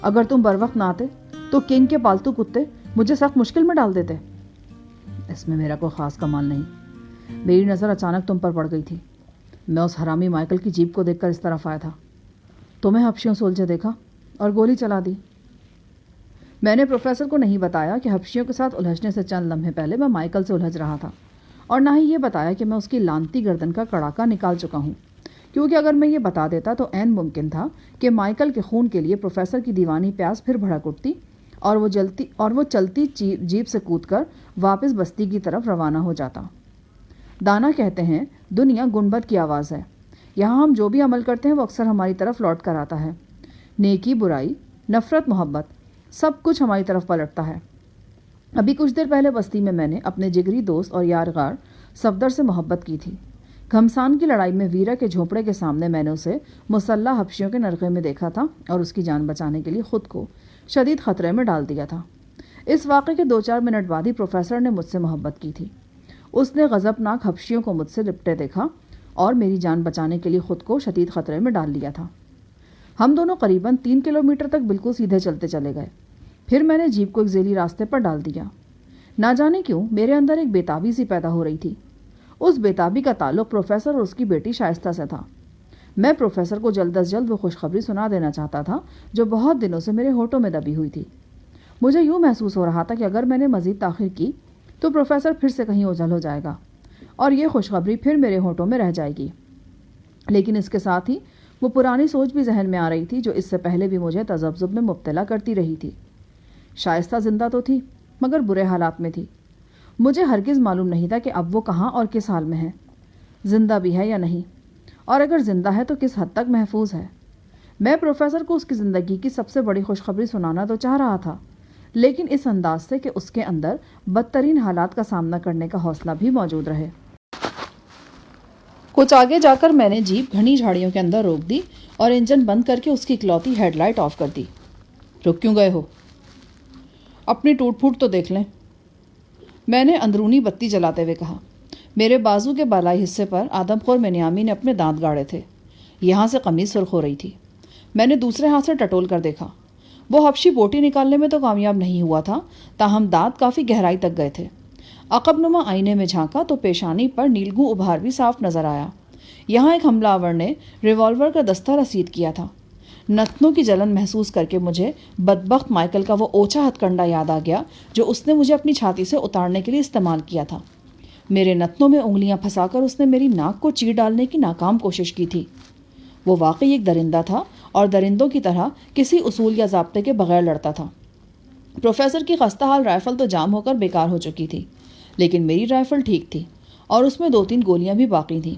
اگر تم بر وقت نہ آتے تو کنگ کے پالتو کتے مجھے سخت مشکل میں ڈال دیتے۔ اس میں میرا کوئی خاص کمال نہیں، میری نظر اچانک تم پر پڑ گئی تھی۔ میں اس حرامی مائیکل کی جیپ کو دیکھ کر اس طرف آیا تھا، تمہیں حبشیوں سے الجھے دیکھا اور گولی چلا دی۔ میں نے پروفیسر کو نہیں بتایا کہ حبشیوں کے ساتھ الجھنے سے چند لمحے پہلے میں مائیکل سے الجھ رہا تھا، اور نہ ہی یہ بتایا کہ میں اس کی لانتی گردن کا کڑاکا نکال چکا ہوں، کیونکہ اگر میں یہ بتا دیتا تو عین ممکن تھا کہ مائیکل کے خون کے لیے پروفیسر کی دیوانی پیاس پھر بھڑک اٹھتی اور وہ چلتی جیپ سے کود کر واپس بستی کی طرف روانہ ہو جاتا۔ دانا کہتے ہیں دنیا گنبد کی آواز ہے، یہاں ہم جو بھی عمل کرتے ہیں وہ اکثر ہماری طرف لوٹ کر آتا ہے۔ نیکی، برائی، نفرت، محبت، سب کچھ ہماری طرف پلٹتا ہے۔ ابھی کچھ دیر پہلے بستی میں نے اپنے جگری دوست اور یارغار صفدر سے محبت کی تھی۔ گھمسان کی لڑائی میں ویرا کے جھونپڑے کے سامنے میں نے اسے مسلح حبشیوں کے نرغے میں دیکھا تھا اور اس کی جان بچانے کے لیے خود کو شدید خطرے میں ڈال دیا تھا۔ اس واقعے کے 2-4 منٹ بعد ہی پروفیسر نے مجھ سے محبت کی تھی۔ اس نے غضبناک حبشیوں کو مجھ سے لپٹے دیکھا اور میری جان بچانے کے لیے خود کو شدید خطرے میں ڈال لیا تھا۔ ہم دونوں قریباً 3 کلومیٹر تک بالکل سیدھے چلتے چلے گئے، پھر میں نے جیپ کو ایک ذیلی راستے پر ڈال دیا۔ نہ جانے کیوں میرے اندر ایک بےتابی سی پیدا ہو رہی تھی۔ اس بےتابی کا تعلق پروفیسر اور اس کی بیٹی شائستہ سے تھا۔ میں پروفیسر کو جلد از جلد وہ خوشخبری سنا دینا چاہتا تھا جو بہت دنوں سے میرے ہونٹوں میں دبی ہوئی تھی۔ مجھے یوں محسوس ہو رہا تھا کہ اگر میں نے مزید تاخیر کی تو پروفیسر پھر سے کہیں اوجھل ہو جائے گا اور یہ خوشخبری پھر میرے ہونٹوں میں رہ جائے گی۔ لیکن اس کے ساتھ ہی وہ پرانی سوچ بھی ذہن میں آ رہی تھی جو اس سے پہلے بھی مجھے تذبذب میں مبتلا کرتی رہی تھی۔ شائستہ زندہ تو تھی مگر برے حالات میں تھی۔ مجھے ہرگز معلوم نہیں تھا کہ اب وہ کہاں اور کس حال میں ہے، زندہ بھی ہے یا نہیں، اور اگر زندہ ہے تو کس حد تک محفوظ ہے۔ میں پروفیسر کو اس کی زندگی کی سب سے بڑی خوشخبری سنانا تو چاہ رہا تھا، لیکن اس انداز سے کہ اس کے اندر بدترین حالات کا سامنا کرنے کا حوصلہ بھی موجود رہے۔ کچھ آگے جا کر میں نے جیپ گھنی جھاڑیوں کے اندر روک دی اور انجن بند کر کے اس کی اکلوتی ہیڈ لائٹ آف کر دی۔ رک کیوں گئے ہو؟ اپنی ٹوٹ پھوٹ تو دیکھ لیں، میں نے اندرونی بتی جلاتے ہوئے کہا۔ میرے بازو کے بالائی حصے پر آدم خور منیامی نے اپنے دانت گاڑے تھے، یہاں سے قمیض سرخ ہو رہی تھی۔ میں نے دوسرے ہاتھ سے ٹٹول کر دیکھا، وہ حبشی بوٹی نکالنے میں تو کامیاب نہیں ہوا تھا، تاہم دانت کافی گہرائی تک گئے تھے۔ عقب نما آئینے میں جھانکا تو پیشانی پر نیلگوں ابھار بھی صاف نظر آیا۔ یہاں ایک حملہ آور نے ریوالور کا دستہ رسید کیا تھا۔ نتنوں کی جلن محسوس کر کے مجھے بدبخت مائیکل کا وہ اوچھا ہتھ کنڈا یاد آ گیا جو اس نے مجھے اپنی چھاتی سے اتارنے کے لیے استعمال کیا تھا۔ میرے نتنوں میں انگلیاں پھنسا کر اس نے میری ناک کو چیر ڈالنے کی ناکام کوشش کی تھی۔ وہ واقعی ایک درندہ تھا اور درندوں کی طرح کسی اصول یا ضابطے کے بغیر لڑتا تھا۔ پروفیسر کی خستہ حال رائفل تو جام ہو کر بیکار ہو چکی تھی، لیکن میری رائفل ٹھیک تھی اور اس میں 2-3 گولیاں بھی باقی تھیں۔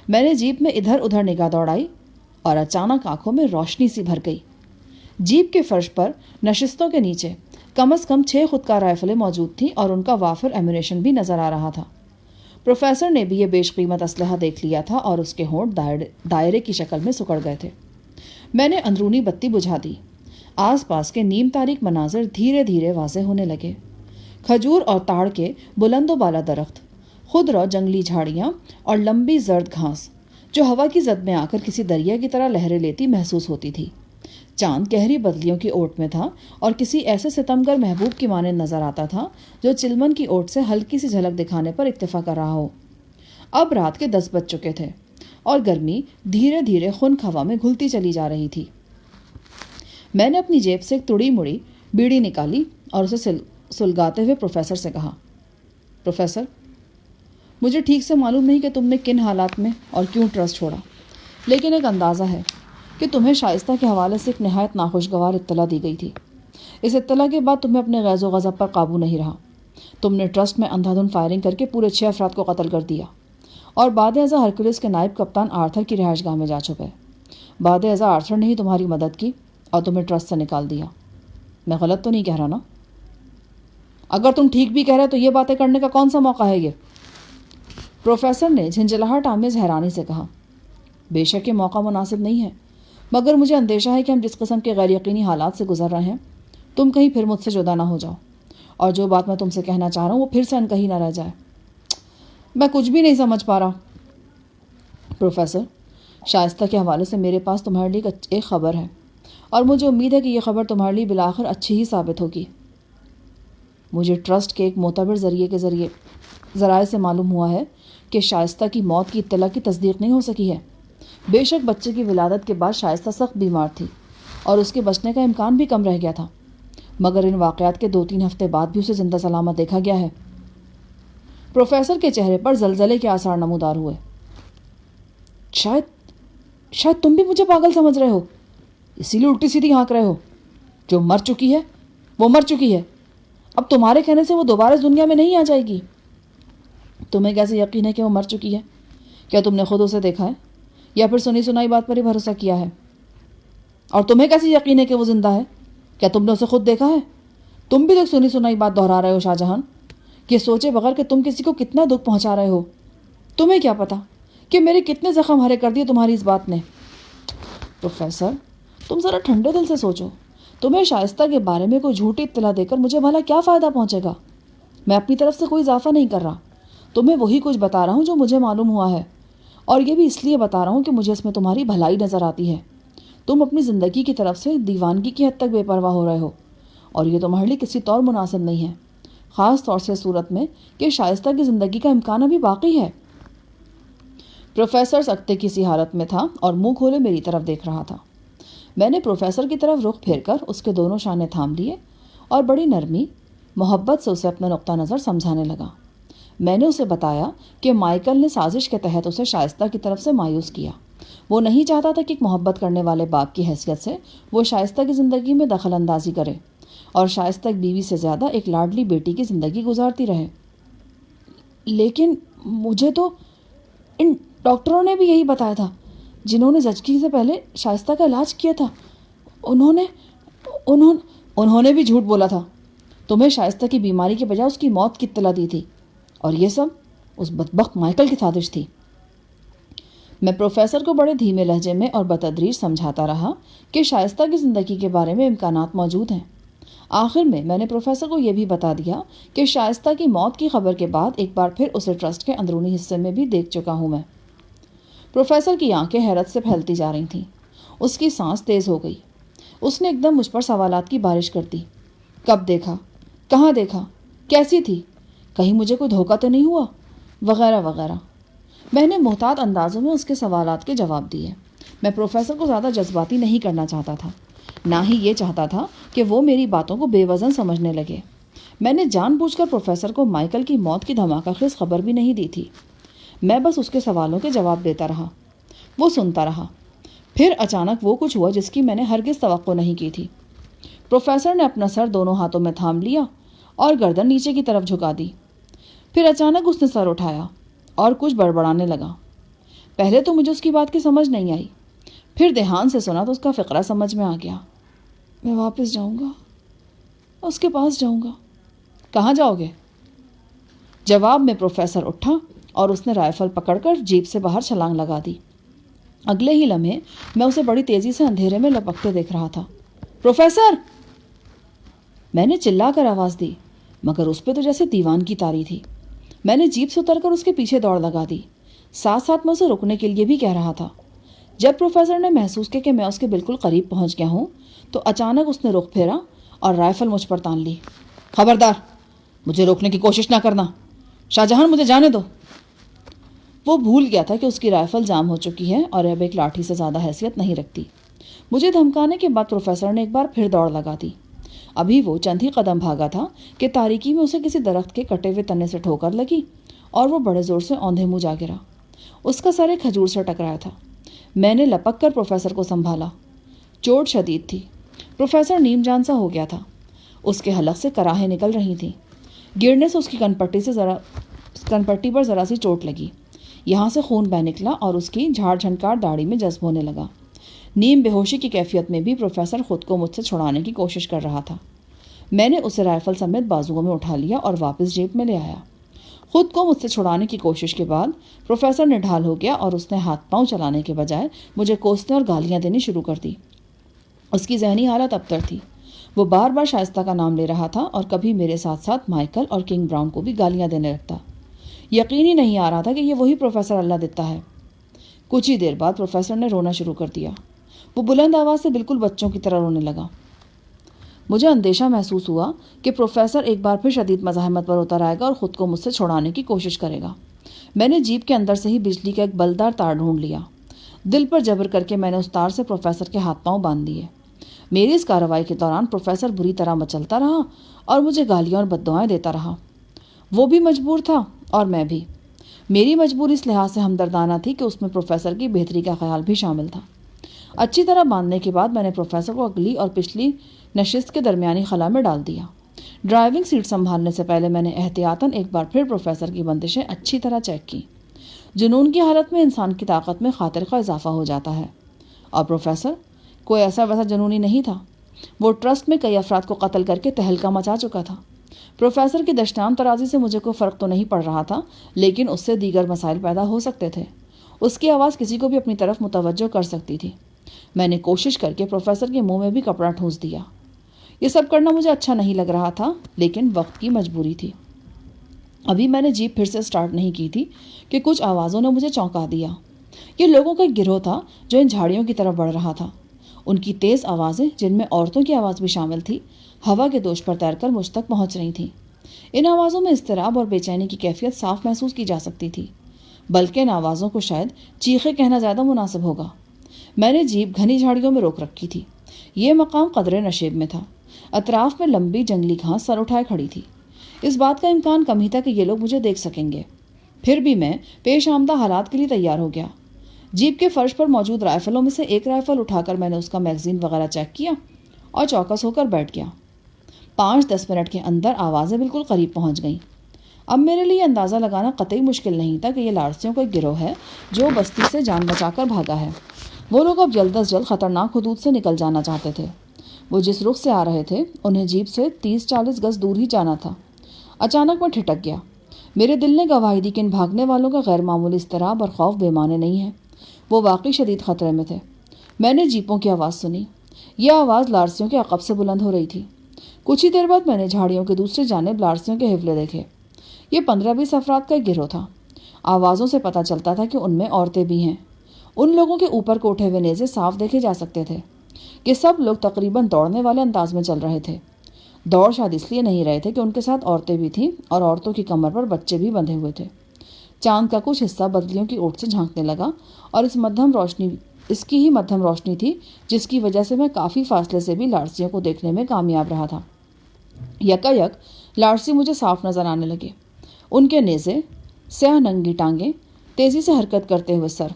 میں نے جیپ میں ادھر ادھر نگاہ دوڑائی اور اچانک آنکھوں میں روشنی سی بھر گئی۔ جیپ کے فرش پر نشستوں کے نیچے کم از کم 6 خودکار رائفلیں موجود تھیں اور ان کا وافر ایمونیشن بھی نظر آ رہا تھا۔ پروفیسر نے بھی یہ بیش قیمت اسلحہ دیکھ لیا تھا اور اس کے ہونٹ دائرے کی شکل میں سکڑ گئے تھے۔ میں نے اندرونی بتی بجھا دی۔ آس پاس کے نیم تاریک مناظر دھیرے دھیرے واضح ہونے لگے۔ کھجور اور تاڑ کے بلند و بالا درخت، خود رو جنگلی جھاڑیاں اور لمبی زرد گھاس جو ہوا کی زد میں آ کر کسی دریا کی طرح لہریں لیتی محسوس ہوتی تھی۔ چاند گہری بدلیوں کی اوٹ میں تھا اور کسی ایسے ستمگر محبوب کی مانند نظر آتا تھا جو چلمن کی اوٹ سے ہلکی سی جھلک دکھانے پر اکتفا کر رہا ہو۔ اب رات کے 10 بج چکے تھے اور گرمی دھیرے دھیرے خنک ہوا میں گھلتی چلی جا رہی تھی۔ میں نے اپنی جیب سے ایک تڑی مڑی بیڑی نکالی اور اسے سلگاتے ہوئے پروفیسر سے کہا، پروفیسر، مجھے ٹھیک سے معلوم نہیں کہ تم نے کن حالات میں اور کیوں ٹرسٹ چھوڑا، لیکن ایک اندازہ ہے کہ تمہیں شائستہ کے حوالے سے ایک نہایت ناخوشگوار اطلاع دی گئی تھی۔ اس اطلاع کے بعد تمہیں اپنے غیظ و غضب پر قابو نہیں رہا۔ تم نے ٹرسٹ میں اندھا دھند فائرنگ کر کے پورے 6 افراد کو قتل کر دیا اور بعد ازاں ہرکولس کے نائب کپتان آرتھر کی رہائش گاہ میں جا چھپے۔ بعد ازاں آرتھر نے ہی تمہاری مدد کی اور تمہیں ٹرسٹ سے نکال دیا۔ میں غلط تو نہیں کہہ رہا نا؟ اگر تم ٹھیک بھی کہہ رہے تو یہ باتیں کرنے کا کون سا موقع ہے یہ؟ پروفیسر نے جھنجھلاہٹ آمیز حیرانی سے کہا، بے شک یہ موقع مناسب نہیں ہے، مگر مجھے اندیشہ ہے کہ ہم جس قسم کے غیر یقینی حالات سے گزر رہے ہیں تم کہیں پھر مجھ سے جدا نہ ہو جاؤ اور جو بات میں تم سے کہنا چاہ رہا ہوں وہ پھر سے انکہی نہ رہ جائے۔ میں کچھ بھی نہیں سمجھ پا رہا۔ پروفیسر، شائستہ کے حوالے سے میرے پاس تمہارے لیے ایک خبر ہے اور مجھے امید ہے کہ یہ خبر تمہارے لیے بالآخر اچھی ہی ثابت ہوگی۔ مجھے ٹرسٹ کے ایک معتبر ذرائع سے معلوم ہوا ہے کہ شائستہ کی موت کی اطلاع کی تصدیق نہیں ہو سکی ہے۔ بے شک بچے کی ولادت کے بعد شائستہ سخت بیمار تھی اور اس کے بچنے کا امکان بھی کم رہ گیا تھا، مگر ان واقعات کے 2-3 ہفتے بعد بھی اسے زندہ سلامت دیکھا گیا ہے۔ پروفیسر کے چہرے پر زلزلے کے آثار نمودار ہوئے۔ شاید تم بھی مجھے پاگل سمجھ رہے ہو، اسی لیے الٹی سیدھی ہانک رہے ہو۔ جو مر چکی ہے وہ مر چکی ہے، اب تمہارے کہنے سے وہ دوبارہ اس دنیا میں نہیں آ جائے گی۔ تمہیں کیسے یقین ہے کہ وہ مر چکی ہے؟ کیا تم نے خود اسے دیکھا ہے یا پھر سنی سنائی بات پر ہی بھروسہ کیا ہے؟ اور تمہیں کیسے یقین ہے کہ وہ زندہ ہے؟ کیا تم نے اسے خود دیکھا ہے؟ تم بھی تو سنی سنائی بات دہرا رہے ہو شاہ جہاں، یہ سوچے بغیر کہ تم کسی کو کتنا دکھ پہنچا رہے ہو۔ تمہیں کیا پتا کہ میرے کتنے زخم ہرے کر دیے تمہاری اس بات نے۔ پروفیسر، تم ذرا ٹھنڈے دل سے سوچو، تمہیں شائستہ کے بارے میں کوئی جھوٹی اطلاع دے کر مجھے بھلا کیا فائدہ پہنچے گا؟ میں اپنی طرف سے کوئی اضافہ نہیں کر رہا، تمہیں وہی کچھ بتا رہا ہوں جو مجھے معلوم ہوا ہے، اور یہ بھی اس لیے بتا رہا ہوں کہ مجھے اس میں تمہاری بھلائی نظر آتی ہے۔ تم اپنی زندگی کی طرف سے دیوانگی کی حد تک بے پرواہ ہو رہے ہو، اور یہ تمہارے لیے کسی طور مناسب نہیں ہے، خاص طور سے صورت میں کہ شائستہ کی زندگی کا امکان ابھی باقی ہے۔ پروفیسر سکتے کی سی حالت میں تھا اور منہ کھولے میری طرف دیکھ رہا تھا۔ میں نے پروفیسر کی طرف رخ پھیر کر اس کے دونوں شانے تھام لیے اور بڑی نرمی محبت سے اسے اپنا نقطہ نظر سمجھانے لگا۔ میں نے اسے بتایا کہ مائیکل نے سازش کے تحت اسے شائستہ کی طرف سے مایوس کیا۔ وہ نہیں چاہتا تھا کہ ایک محبت کرنے والے باپ کی حیثیت سے وہ شائستہ کی زندگی میں دخل اندازی کرے اور شائستہ ایک بیوی سے زیادہ ایک لاڈلی بیٹی کی زندگی گزارتی رہے۔ لیکن مجھے تو ان ڈاکٹروں نے بھی یہی بتایا تھا جنہوں نے زچگی سے پہلے شائستہ کا علاج کیا تھا۔ انہوں نے بھی جھوٹ بولا تھا۔ تمہیں شائستہ کی بیماری کے بجائے اس کی موت کی اطلاع دی تھی، اور یہ سب اس بدبخت مائیکل کی سازش تھی۔ میں پروفیسر کو بڑے دھیمے لہجے میں اور بتدریج سمجھاتا رہا کہ شائستہ کی زندگی کے بارے میں امکانات موجود ہیں۔ آخر میں نے پروفیسر کو یہ بھی بتا دیا کہ شائستہ کی موت کی خبر کے بعد ایک بار پھر اسے ٹرسٹ کے اندرونی حصے میں بھی دیکھ چکا ہوں میں۔ پروفیسر کی آنکھیں حیرت سے پھیلتی جا رہی تھیں، اس کی سانس تیز ہو گئی۔ اس نے ایک دم مجھ پر سوالات کی بارش کر دی۔ کب دیکھا؟ کہاں دیکھا؟ کیسی تھی؟ کہیں مجھے کوئی دھوکہ تو نہیں ہوا؟ وغیرہ وغیرہ۔ میں نے محتاط اندازوں میں اس کے سوالات کے جواب دیے۔ میں پروفیسر کو زیادہ جذباتی نہیں کرنا چاہتا تھا، نہ ہی یہ چاہتا تھا کہ وہ میری باتوں کو بے وزن سمجھنے لگے۔ میں نے جان بوجھ کر پروفیسر کو مائیکل کی موت کی دھماکہ خیز خبر بھی نہیں دی تھی۔ میں بس اس کے سوالوں کے جواب دیتا رہا، وہ سنتا رہا۔ پھر اچانک وہ کچھ ہوا جس کی میں نے ہرگز توقع نہیں کی تھی۔ پروفیسر نے اپنا سر دونوں ہاتھوں میں تھام لیا اور گردن نیچے کی طرف جھکا دی۔ پھر اچانک اس نے سر اٹھایا اور کچھ بڑبڑانے لگا۔ پہلے تو مجھے اس کی بات کی سمجھ نہیں آئی، پھر دھیان سے سنا تو اس کا فقرہ سمجھ میں آ گیا۔ میں واپس جاؤں گا، اس کے پاس جاؤں گا۔ کہاں جاؤ گے؟ جواب میں پروفیسر اٹھا اور اس نے رائفل پکڑ کر جیپ سے باہر چھلانگ لگا دی۔ اگلے ہی لمحے میں اسے بڑی تیزی سے اندھیرے میں لپکتے دیکھ رہا تھا۔ پروفیسر! میں نے چلا کر آواز دی، مگر اس پہ تو جیسے دیوان کی تاری تھی۔ میں نے جیپ سے اتر کر اس کے پیچھے دوڑ لگا دی، ساتھ ساتھ میں اسے رکنے کے لیے بھی کہہ رہا تھا۔ جب پروفیسر نے محسوس کیا کہ میں اس کے بالکل قریب پہنچ گیا ہوں تو اچانک اس نے رخ پھیرا اور رائفل مجھ پر تان لی۔ خبردار، مجھے روکنے کی کوشش نہ کرنا، شاہ جہاں مجھے جانے دو۔ وہ بھول گیا تھا کہ اس کی رائفل جام ہو چکی ہے اور اب ایک لاٹھی سے زیادہ حیثیت نہیں رکھتی۔ مجھے دھمکانے کے بعد پروفیسر نے ایک بار پھر دوڑ لگا دی۔ ابھی وہ چند ہی قدم بھاگا تھا کہ تاریکی میں اسے کسی درخت کے کٹے ہوئے تنے سے ٹھوکر لگی اور وہ بڑے زور سے اوندھے منہ جا گرا۔ اس کا سر ایک کھجور سے ٹکرایا تھا۔ میں نے لپک کر پروفیسر کو سنبھالا۔ چوٹ شدید تھی، پروفیسر نیم جان سا ہو گیا تھا، اس کے حلق سے کراہیں نکل رہی تھیں۔ گرنے سے اس کی کنپٹی پر ذرا سی چوٹ لگی، یہاں سے خون بہہ نکلا اور اس کی جھاڑ جھنکار داڑھی میں جذب ہونے لگا۔ نیم بے ہوشی کی کیفیت میں بھی پروفیسر خود کو مجھ سے چھڑانے کی کوشش کر رہا تھا۔ میں نے اسے رائفل سمیت بازوؤں میں اٹھا لیا اور واپس جیب میں لے آیا۔ خود کو مجھ سے چھڑانے کی کوشش کے بعد پروفیسر نے ڈھال ہو گیا اور اس نے ہاتھ پاؤں چلانے کے بجائے مجھے کوسنے اور گالیاں دینی شروع کر دی۔ اس کی ذہنی حالت ابتر تھی، وہ بار بار شائستہ کا نام لے رہا تھا اور کبھی میرے ساتھ ساتھ مائیکل اور کنگ براؤن کو بھی گالیاں دینے لگتا۔ یقین ہی نہیں آ رہا تھا کہ یہ وہی پروفیسر اللہ دتا ہے۔ کچھ ہی دیر بعد پروفیسر نے رونا شروع کر دیا۔ وہ بلند آواز سے بالکل بچوں کی طرح رونے لگا۔ مجھے اندیشہ محسوس ہوا کہ پروفیسر ایک بار پھر شدید مزاحمت پر اتر آئے گا اور خود کو مجھ سے چھڑانے کی کوشش کرے گا۔ میں نے جیپ کے اندر سے ہی بجلی کا ایک بلدار تار ڈھونڈ لیا۔ دل پر جبر کر کے میں نے اس تار سے پروفیسر کے ہاتھ پاؤں باندھ دیے۔ میری اس کارروائی کے دوران پروفیسر بری طرح مچلتا رہا اور مجھے گالیاں اور بددعائیں دیتا رہا۔ وہ بھی مجبور تھا اور میں بھی۔ میری مجبوری اس لحاظ سے ہمدردانہ تھی کہ اس میں پروفیسر کی بہتری کا خیال بھی شامل تھا۔ اچھی طرح باندھنے کے بعد میں نے پروفیسر کو اگلی اور پچھلی نشست کے درمیانی خلا میں ڈال دیا۔ ڈرائیونگ سیٹ سنبھالنے سے پہلے میں نے احتیاطاً ایک بار پھر پروفیسر کی بندشیں اچھی طرح چیک کی۔ جنون کی حالت میں انسان کی طاقت میں خاطر کا اضافہ ہو جاتا ہے، اور پروفیسر کوئی ایسا ویسا جنونی نہیں تھا۔ وہ ٹرسٹ میں کئی افراد کو قتل کر کے تہلکہ مچا چکا تھا۔ پروفیسر کی دشنام ترازی سے مجھے کوئی فرق تو نہیں پڑ رہا تھا، لیکن اس سے دیگر مسائل پیدا ہو سکتے تھے۔ اس کی آواز کسی کو بھی اپنی طرف متوجہ کر سکتی تھی۔ میں نے کوشش کر کے پروفیسر کے منہ میں بھی کپڑا ٹھونس دیا۔ یہ سب کرنا مجھے اچھا نہیں لگ رہا تھا، لیکن وقت کی مجبوری تھی۔ ابھی میں نے جیپ پھر سے سٹارٹ نہیں کی تھی کہ کچھ آوازوں نے مجھے چونکا دیا۔ یہ لوگوں کا ایک گروہ تھا جو ان جھاڑیوں کی طرف بڑھ رہا تھا۔ ان کی تیز آوازیں، جن میں عورتوں کی آواز بھی شامل تھی، ہوا کے دوش پر تیر کر مجھ تک پہنچ رہی تھیں۔ ان آوازوں میں اضطراب اور بے چینی کی کیفیت صاف محسوس کی جا سکتی تھی، بلکہ ان آوازوں کو شاید چیخے کہنا زیادہ مناسب ہوگا۔ میں نے جیپ گھنی جھاڑیوں میں روک رکھی تھی۔ یہ مقام قدرے نشیب میں تھا۔ اطراف میں لمبی جنگلی گھاس سر اٹھائے کھڑی تھی۔ اس بات کا امکان کم ہی تھا کہ یہ لوگ مجھے دیکھ سکیں گے۔ پھر بھی میں پیش آمدہ حالات کے لیے تیار ہو گیا۔ جیپ کے فرش پر موجود رائفلوں میں سے ایک رائفل اٹھا کر میں نے اس کا میگزین وغیرہ چیک کیا اور چوکس ہو کر بیٹھ گیا۔ 5-10 منٹ کے اندر آوازیں بالکل قریب پہنچ گئیں۔ اب میرے لیے اندازہ لگانا قطعی مشکل نہیں تھا کہ یہ لارسیوں کا ایک گروہ ہے جو بستی سے جان بچا کر بھاگا ہے۔ وہ لوگ اب جلد از جلد خطرناک حدود سے نکل جانا چاہتے تھے۔ وہ جس رخ سے آ رہے تھے انہیں جیپ سے 30-40 گز دور ہی جانا تھا۔ اچانک میں ٹھٹک گیا۔ میرے دل نے گواہی دی کہ ان بھاگنے والوں کا غیر معمولی اضطراب اور خوف بے معنی نہیں ہے۔ وہ واقعی شدید خطرے میں تھے۔ میں نے جیپوں کی آواز سنی۔ یہ آواز لارسیوں کے عقب سے بلند ہو رہی تھی۔ کچھ ہی دیر بعد میں نے جھاڑیوں کے دوسری جانب لارسیوں کے حفلے دیکھے۔ یہ 15-20 افراد کا ایک گروہ تھا۔ آوازوں سے پتہ چلتا تھا کہ ان میں عورتیں بھی ہیں۔ ان لوگوں کے اوپر کو اٹھے ہوئے نیزے صاف دیکھے جا سکتے تھے۔ یہ سب لوگ تقریباً دوڑنے والے انداز میں چل رہے تھے۔ دوڑ شاید اس لیے نہیں رہے تھے کہ ان کے ساتھ عورتیں بھی تھیں اور عورتوں کی کمر پر بچے بھی بندھے ہوئے تھے۔ چاند کا کچھ حصہ بدلیوں کی اوٹ سے جھانکنے لگا اور اس کی ہی مدھم روشنی تھی، جس کی وجہ سے میں کافی فاصلے سے بھی لارسیوں کو دیکھنے میں کامیاب رہا تھا۔ یکا یک لارسی مجھے صاف نظر آنے لگے۔ ان کے نیزے، سیاہ ننگی ٹانگیں، تیزی سے حرکت کرتے ہوئے سر۔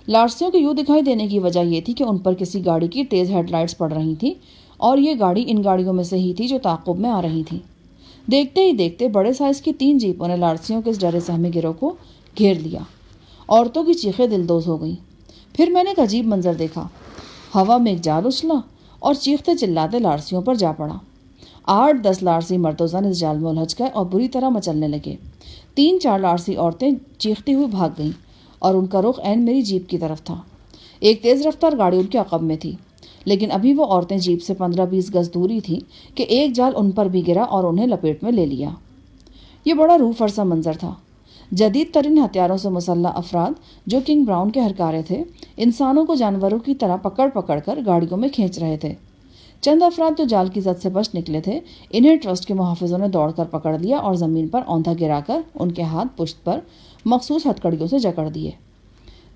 لارسیوں کے یوں دکھائی دینے کی وجہ یہ تھی کہ ان پر کسی گاڑی کی تیز ہیڈ لائٹس پڑ رہی تھیں، اور یہ گاڑی ان گاڑیوں میں سے ہی تھی جو تعاقب میں آ رہی تھیں۔ دیکھتے ہی دیکھتے بڑے سائز کی 3 جیپوں نے لارسیوں کے اس ڈرے سہمے گروہ کو گھیر لیا۔ عورتوں کی چیخیں دلدوز ہو گئیں۔ پھر میں نے ایک عجیب منظر دیکھا۔ ہوا میں ایک جال اچھلا اور چیختے چلاتے لارسیوں پر جا پڑا۔ 8-10 لارسی مرد و زن اس جال میں الجھ گئے اور بری طرح مچلنے لگے۔ 3-4 لارسی عورتیں چیختی ہوئی بھاگ گئیں اور ان کا رخ عین میری جیپ کی طرف تھا۔ ایک تیز رفتار گاڑی ان کے عقب میں تھی، لیکن ابھی وہ عورتیں جیپ سے 15-20 گز دوری تھیں کہ ایک جال ان پر بھی گرا اور انہیں لپیٹ میں لے لیا۔ یہ بڑا روح فرسا منظر تھا۔ جدید ترین ہتھیاروں سے مسلح افراد جو کنگ براؤن کے ہرکارے تھے، انسانوں کو جانوروں کی طرح پکڑ پکڑ کر گاڑیوں میں کھینچ رہے تھے۔ چند افراد جو جال کی زد سے بچ نکلے تھے، انہیں ٹرسٹ کے محافظوں نے دوڑ کر پکڑ لیا اور زمین پر اوندھا گرا کر ان کے ہاتھ پشت پر مخصوص ہتھکڑیوں سے جکڑ دیے۔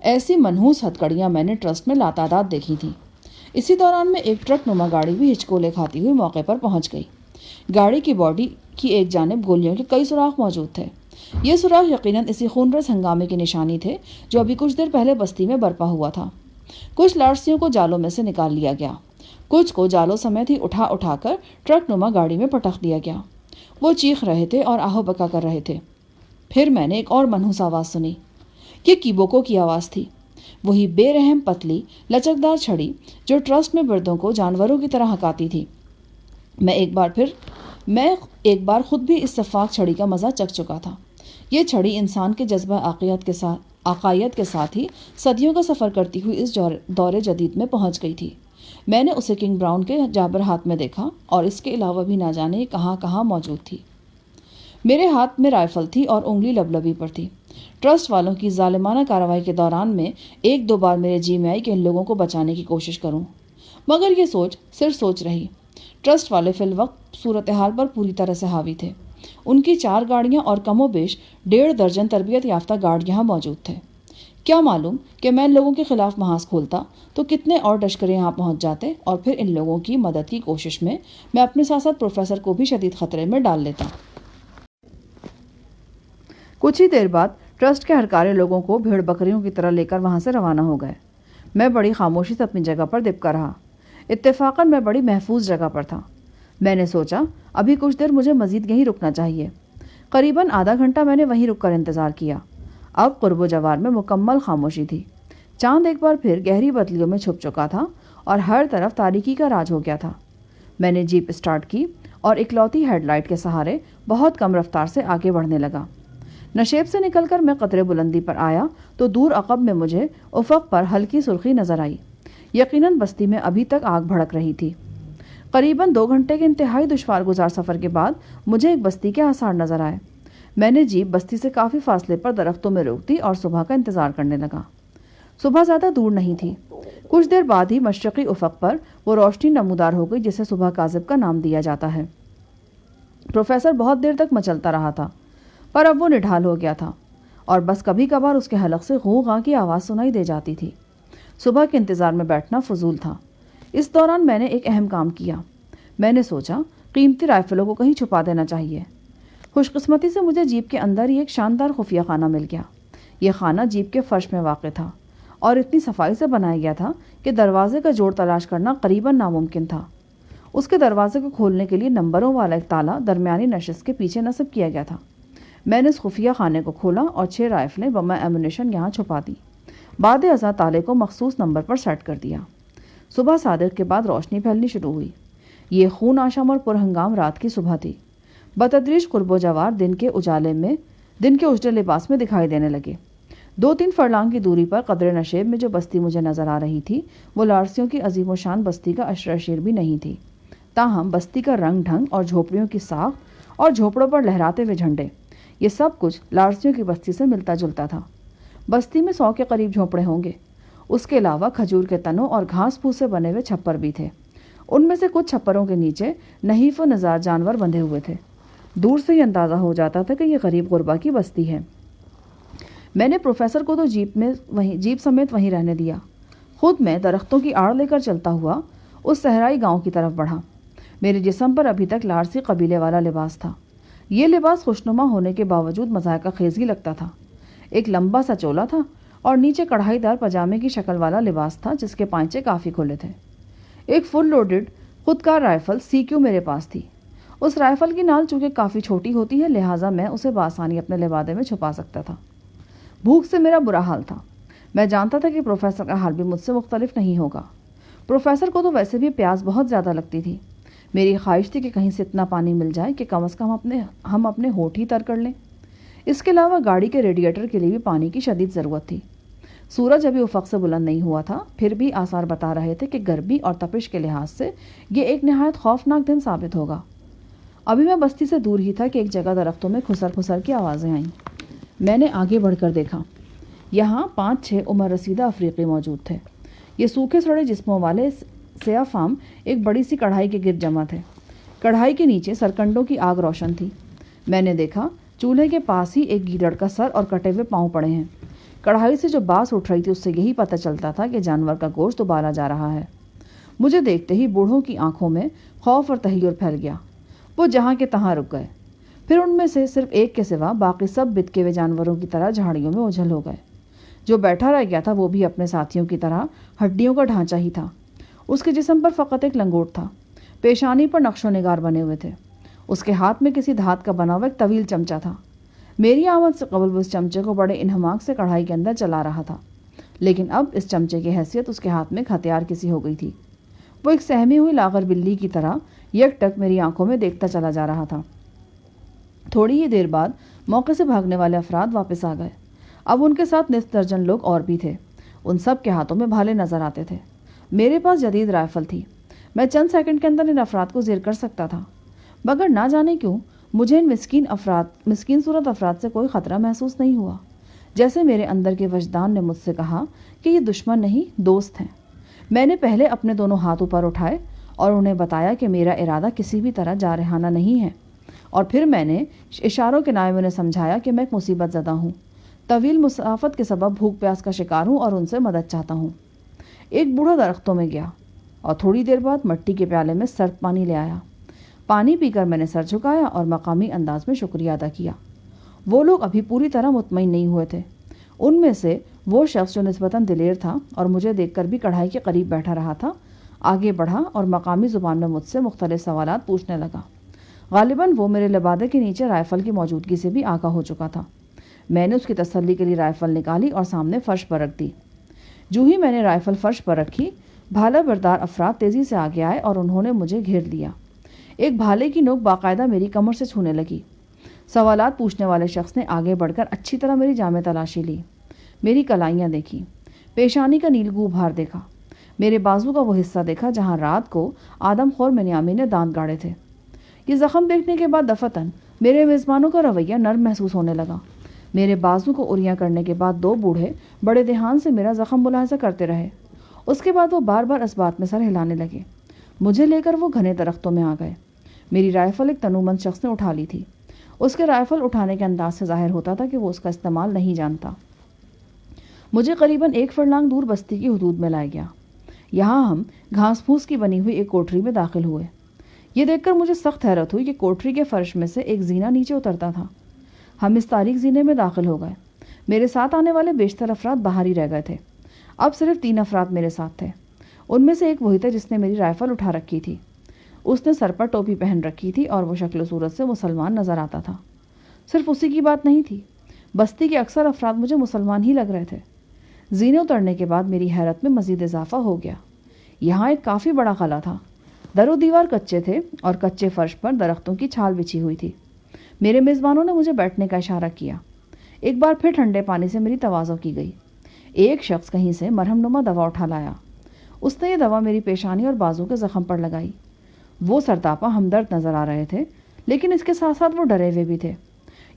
ایسی منحوس ہتھکڑیاں میں نے ٹرسٹ میں لاتعداد دیکھی تھیں۔ اسی دوران میں ایک ٹرک نما گاڑی بھی ہچکولے کھاتی ہوئی موقع پر پہنچ گئی۔ گاڑی کی باڈی کی ایک جانب گولیوں کے کئی سوراخ موجود تھے۔ یہ سوراخ یقیناً اسی خونریز ہنگامے کی نشانی تھے جو ابھی کچھ دیر پہلے بستی میں برپا ہوا تھا۔ کچھ لارسیوں کو جالوں میں سے نکال لیا گیا، کچھ کو جالوں سمیت ہی اٹھا کر ٹرک نما گاڑی میں پٹخ دیا گیا۔ وہ چیخ رہے تھے اور آہو بکا کر رہے تھے۔ پھر میں نے ایک اور منحوس آواز سنی۔ یہ کیبوکو کی آواز تھی، وہی بے رحم پتلی لچکدار چھڑی جو ٹرسٹ میں بردوں کو جانوروں کی طرح ہکاتی تھی۔ میں ایک بار خود بھی اس سفاک چھڑی کا مزہ چکھ چکا تھا۔ یہ چھڑی انسان کے جذبہ عقائد کے ساتھ ہی صدیوں کا سفر کرتی ہوئی اس دور جدید میں پہنچ گئی تھی۔ میں نے اسے کنگ براؤن کے جابر ہاتھ میں دیکھا اور اس کے علاوہ بھی نہ جانے کہاں کہاں موجود تھی۔ میرے ہاتھ میں رائفل تھی اور انگلی لبلبی پر تھی۔ ٹرسٹ والوں کی ظالمانہ کارروائی کے دوران میں ایک دو بار میرے جی میں آئی کہ ان لوگوں کو بچانے کی کوشش کروں، مگر یہ سوچ صرف سوچ رہی۔ ٹرسٹ والے فی الوقت صورتحال پر پوری طرح سے حاوی تھے۔ ان کی 4 گاڑیاں اور کم و بیش 1.5 درجن تربیت یافتہ گارڈ یہاں موجود تھے۔ کیا معلوم کہ میں ان لوگوں کے خلاف محاذ کھولتا تو کتنے اور لشکر یہاں پہنچ جاتے، اور پھر ان لوگوں کی مدد کی کوشش میں اپنے ساتھ ساتھ پروفیسر کو بھی شدید خطرے میں ڈال لیتا۔ کچھ ہی دیر بعد ٹرسٹ کے ہرکارے لوگوں کو بھیڑ بکریوں کی طرح لے کر وہاں سے روانہ ہو گئے۔ میں بڑی خاموشی سے اپنی جگہ پر دبکا رہا۔ اتفاقاً میں بڑی محفوظ جگہ پر تھا۔ میں نے سوچا ابھی کچھ دیر مجھے مزید یہیں رکنا چاہیے۔ قریباً آدھا گھنٹہ میں نے وہیں رک کر انتظار کیا۔ اب قرب و جوار میں مکمل خاموشی تھی۔ چاند ایک بار پھر گہری بدلیوں میں چھپ چکا تھا اور ہر طرف تاریکی کا راج ہو گیا تھا۔ میں نے جیپ اسٹارٹ کی اور اکلوتی ہیڈ لائٹ کے سہارے بہت کم رفتار سے آگے بڑھنے لگا۔ نشیب سے نکل کر میں قطرے بلندی پر آیا تو دور عقب میں مجھے افق پر ہلکی سرخی نظر آئی۔ یقیناً بستی میں ابھی تک آگ بھڑک رہی تھی۔ قریباً 2 گھنٹے کے انتہائی دشوار گزار سفر کے بعد مجھے ایک بستی کے آثار نظر آئے۔ میں نے جیپ بستی سے کافی فاصلے پر درختوں میں روک دی اور صبح کا انتظار کرنے لگا۔ صبح زیادہ دور نہیں تھی۔ کچھ دیر بعد ہی مشرقی افق پر وہ روشنی نمودار ہو گئی جسے صبح کاذب کا نام دیا جاتا ہے۔ پروفیسر بہت دیر تک مچلتا رہا تھا، پر اب وہ نڈھال ہو گیا تھا اور بس کبھی کبھار اس کے حلق سے غوں غاں کی آواز سنائی دے جاتی تھی۔ صبح کے انتظار میں بیٹھنا فضول تھا۔ اس دوران میں نے ایک اہم کام کیا۔ میں نے سوچا قیمتی رائفلوں کو کہیں چھپا دینا چاہیے۔ خوش قسمتی سے مجھے جیپ کے اندر ہی ایک شاندار خفیہ خانہ مل گیا۔ یہ خانہ جیپ کے فرش میں واقع تھا اور اتنی صفائی سے بنایا گیا تھا کہ دروازے کا جوڑ تلاش کرنا قریباً ناممکن تھا۔ اس کے دروازے کو کھولنے کے لیے نمبروں والا ایک تالا درمیانی نشست کے پیچھے نصب کیا گیا تھا۔ میں نے اس خفیہ خانے کو کھولا اور 6 رائفلیں بم ایمونیشن یہاں چھپا دی۔ بعد ازاں تالے کو مخصوص نمبر پر سیٹ کر دیا۔ صبح صادق کے بعد روشنی پھیلنی شروع ہوئی۔ یہ خون آشام اور پرہنگام رات کی صبح تھی۔ بتدریج قرب و جوار دن کے اجلے لباس میں دکھائی دینے لگے۔ 2-3 فرلانگ کی دوری پر قدرے نشیب میں جو بستی مجھے نظر آ رہی تھی وہ لارسیوں کی عظیم و شان بستی کا اشیر بھی نہیں تھی۔ تاہم بستی کا رنگ ڈھنگ اور جھوپڑیوں کی ساخت اور جھوپڑوں پر لہراتے ہوئے جھنڈے، یہ سب کچھ لارسیوں کی بستی سے ملتا جلتا تھا۔ بستی میں 100 کے قریب جھوپڑے ہوں گے۔ اس کے علاوہ کھجور کے تنوں اور گھاس پھوس سے بنے ہوئے چھپر بھی تھے۔ ان میں سے کچھ چھپروں کے نیچے نحیف و نزار جانور بندھے ہوئے تھے۔ دور سے ہی اندازہ ہو جاتا تھا کہ یہ غریب غربا کی بستی ہے۔ میں نے پروفیسر کو تو جیپ سمیت وہیں رہنے دیا۔ خود میں درختوں کی آڑ لے کر چلتا ہوا اس صحرائی گاؤں کی طرف بڑھا۔ میرے جسم پر ابھی تک لارسی قبیلے والا لباس تھا۔ یہ لباس خوشنما ہونے کے باوجود مذائقہ خیز ہی لگتا تھا۔ ایک لمبا سا چولا تھا اور نیچے کڑھائی دار پاجامے کی شکل والا لباس تھا جس کے پائچے کافی کھلے تھے۔ ایک فل لوڈڈ خودکار رائفل CQ میرے پاس تھی۔ اس رائفل کی نال چونکہ کافی چھوٹی ہوتی ہے لہٰذا میں اسے بآسانی اپنے لبادے میں چھپا سکتا تھا۔ بھوک سے میرا برا حال تھا۔ میں جانتا تھا کہ پروفیسر کا حال بھی مجھ سے مختلف نہیں ہوگا۔ پروفیسر کو تو ویسے بھی پیاس بہت زیادہ لگتی تھی۔ میری خواہش تھی کہ کہیں سے اتنا پانی مل جائے کہ کم از کم ہم اپنے ہونٹ ہی تر کر لیں۔ اس کے علاوہ گاڑی کے ریڈیٹر کے لیے بھی پانی کی شدید ضرورت تھی۔ سورج ابھی افق سے بلند نہیں ہوا تھا، پھر بھی آثار بتا رہے تھے کہ گرمی اور تپش کے لحاظ سے یہ ایک نہایت خوفناک دن ثابت ہوگا۔ ابھی میں بستی سے دور ہی تھا کہ ایک جگہ درختوں میں کھسر کھسر کی آوازیں آئیں۔ میں نے آگے بڑھ کر دیکھا۔ یہاں 5-6 عمر رسیدہ افریقی موجود تھے۔ یہ سوکھے سڑے جسموں والے سیاہ فام ایک بڑی سی کڑھائی کے گرد جمع تھے۔ کڑھائی کے نیچے سرکنڈوں کی آگ روشن تھی۔ میں نے دیکھا چولہے کے پاس ہی ایک گیدڑ کا سر اور کٹے ہوئے پاؤں پڑے ہیں۔ کڑھائی سے جو باس اٹھ رہی تھی اس سے یہی پتہ چلتا تھا کہ جانور کا گوشت ابالا جا رہا ہے۔ مجھے دیکھتے ہی بوڑھوں کی آنکھوں میں خوف اور تحیر پھیل گیا۔ وہ جہاں کے تہاں رک گئے۔ پھر ان میں سے صرف ایک کے سوا باقی سب بتکے ہوئے جانوروں کی طرح جھاڑیوں میں اجھل ہو گئے۔ جو بیٹھا رہ گیا تھا وہ بھی اپنے ساتھیوں کی طرح ہڈیوں کا ڈھانچہ ہی تھا۔ اس کے جسم پر فقط ایک لنگوٹ تھا۔ پیشانی پر نقش و نگار بنے ہوئے تھے۔ اس کے ہاتھ میں کسی دھات کا بنا ہوا ایک طویل چمچہ تھا۔ میری آمد سے قبل وہ اس چمچے کو بڑے انہماک سے کڑھائی کے اندر چلا رہا تھا، لیکن اب اس چمچے کی حیثیت اس کے ہاتھ میں ایک ہتھیار کسی ہو گئی تھی۔ وہ ایک سہمی ہوئی لاغر بلی کی طرح یک ٹک میری آنکھوں میں دیکھتا چلا جا رہا تھا۔ تھوڑی ہی دیر بعد موقع سے بھاگنے والے افراد واپس آ گئے۔ اب ان کے ساتھ نصف درجن لوگ اور بھی تھے۔ ان سب کے ہاتھوں میں بھالے نظر آتے تھے۔ میرے پاس جدید رائفل تھی۔ میں چند سیکنڈ کے اندر ان افراد کو زیر کر سکتا تھا، مگر نہ جانے کیوں مجھے ان مسکین صورت افراد سے کوئی خطرہ محسوس نہیں ہوا، جیسے میرے اندر کے وجدان نے مجھ سے کہا کہ یہ دشمن نہیں دوست ہیں۔ میں نے پہلے اپنے دونوں ہاتھ اوپر اٹھائے اور انہیں بتایا کہ میرا ارادہ کسی بھی طرح جارحانہ نہیں ہے، اور پھر میں نے اشاروں کے نائب انہیں سمجھایا کہ میں ایک مصیبت زدہ ہوں، طویل مسافت کے سبب بھوک پیاس کا شکار ہوں اور ان سے مدد چاہتا ہوں۔ ایک بوڑھا درختوں میں گیا اور تھوڑی دیر بعد مٹی کے پیالے میں سرد پانی لے آیا۔ پانی پی کر میں نے سر جھکایا اور مقامی انداز میں شکریہ ادا کیا۔ وہ لوگ ابھی پوری طرح مطمئن نہیں ہوئے تھے۔ ان میں سے وہ شخص جو نسبتاً دلیر تھا اور مجھے دیکھ کر بھی کڑھائی کے قریب بیٹھا رہا تھا، آگے بڑھا اور مقامی زبان میں مجھ سے مختلف سوالات پوچھنے لگا۔ غالباً وہ میرے لبادے کے نیچے رائفل کی موجودگی سے بھی آگاہ ہو چکا تھا۔ میں نے اس کی تسلی کے لیے رائفل نکالی اور سامنے فرش پر رکھ دی۔ جو ہی میں نے رائفل فرش پر رکھی، بھالا بردار افراد تیزی سے آگے آئے اور انہوں نے مجھے گھیر لیا۔ ایک بھالے کی نوک باقاعدہ میری کمر سے چھونے لگی۔ سوالات پوچھنے والے شخص نے آگے بڑھ کر اچھی طرح میری جامع تلاشی لی، میری کلائیاں دیکھی، پیشانی کا نیلگو بھار دیکھا، میرے بازو کا وہ حصہ دیکھا جہاں رات کو آدم خور منیامی نے دانت گاڑے تھے۔ یہ زخم دیکھنے کے بعد دفتن میرے میزبانوں کا رویہ نرم محسوس ہونے لگا۔ میرے بازو کو اریاں کرنے کے بعد دو بوڑھے بڑے دھیان سے میرا زخم ملاحظہ کرتے رہے۔ اس کے بعد وہ بار بار اس بات میں سر ہلانے لگے۔ مجھے لے کر وہ گھنے درختوں میں آ گئے۔ میری رائفل ایک تنومند شخص نے اٹھا لی تھی۔ اس کے رائفل اٹھانے کے انداز سے ظاہر ہوتا تھا کہ وہ اس کا استعمال نہیں جانتا۔ مجھے قریباً 1 فرلانگ دور بستی کی حدود میں لایا گیا۔ یہاں ہم گھاس پھوس کی بنی ہوئی ایک کوٹری میں داخل ہوئے۔ یہ دیکھ کر مجھے سخت حیرت ہوئی کہ کوٹری کے فرش میں سے ایک زینہ نیچے اترتا تھا۔ ہم اس تاریک زینے میں داخل ہو گئے۔ میرے ساتھ آنے والے بیشتر افراد باہر ہی رہ گئے تھے۔ اب صرف 3 افراد میرے ساتھ تھے۔ ان میں سے ایک وہی تھا جس نے میری رائفل اٹھا رکھی تھی۔ اس نے سر پر ٹوپی پہن رکھی تھی اور وہ شکل و صورت سے مسلمان نظر آتا تھا۔ صرف اسی کی بات نہیں تھی، بستی کے اکثر افراد مجھے مسلمان ہی لگ رہے تھے۔ زینے اترنے کے بعد میری حیرت میں مزید اضافہ ہو گیا۔ یہاں ایک کافی بڑا قلعہ تھا۔ در و دیوار کچے تھے اور کچے فرش پر درختوں کی چھال بچھی ہوئی تھی۔ میرے میزبانوں نے مجھے بیٹھنے کا اشارہ کیا۔ ایک بار پھر ٹھنڈے پانی سے میری تواضع کی گئی۔ ایک شخص کہیں سے مرہم نما دوا اٹھا لایا۔ اس نے یہ دوا میری پیشانی اور بازو کے زخم پر لگائی۔ وہ سرتاپا ہمدرد نظر آ رہے تھے، لیکن اس کے ساتھ ساتھ وہ ڈرے ہوئے بھی تھے۔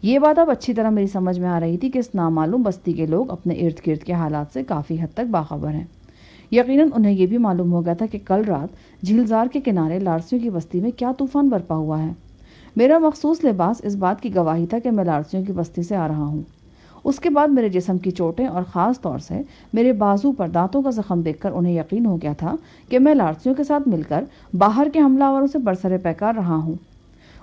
یہ بات اب اچھی طرح میری سمجھ میں آ رہی تھی کہ اس نامعلوم بستی کے لوگ اپنے ارد گرد کے حالات سے کافی حد تک باخبر ہیں۔ یقیناً انہیں یہ بھی معلوم ہو گیا تھا کہ کل رات جھیلزار کے کنارے لارسیوں کی بستی میں کیا طوفان برپا ہوا ہے۔ میرا مخصوص لباس اس بات کی گواہی تھا کہ میں لارسیوں کی بستی سے آ رہا ہوں۔ اس کے بعد میرے جسم کی چوٹیں اور خاص طور سے میرے بازو پر دانتوں کا زخم دیکھ کر انہیں یقین ہو گیا تھا کہ میں لارسیوں کے ساتھ مل کر باہر کے حملہ آوروں سے برسر پیکار رہا ہوں۔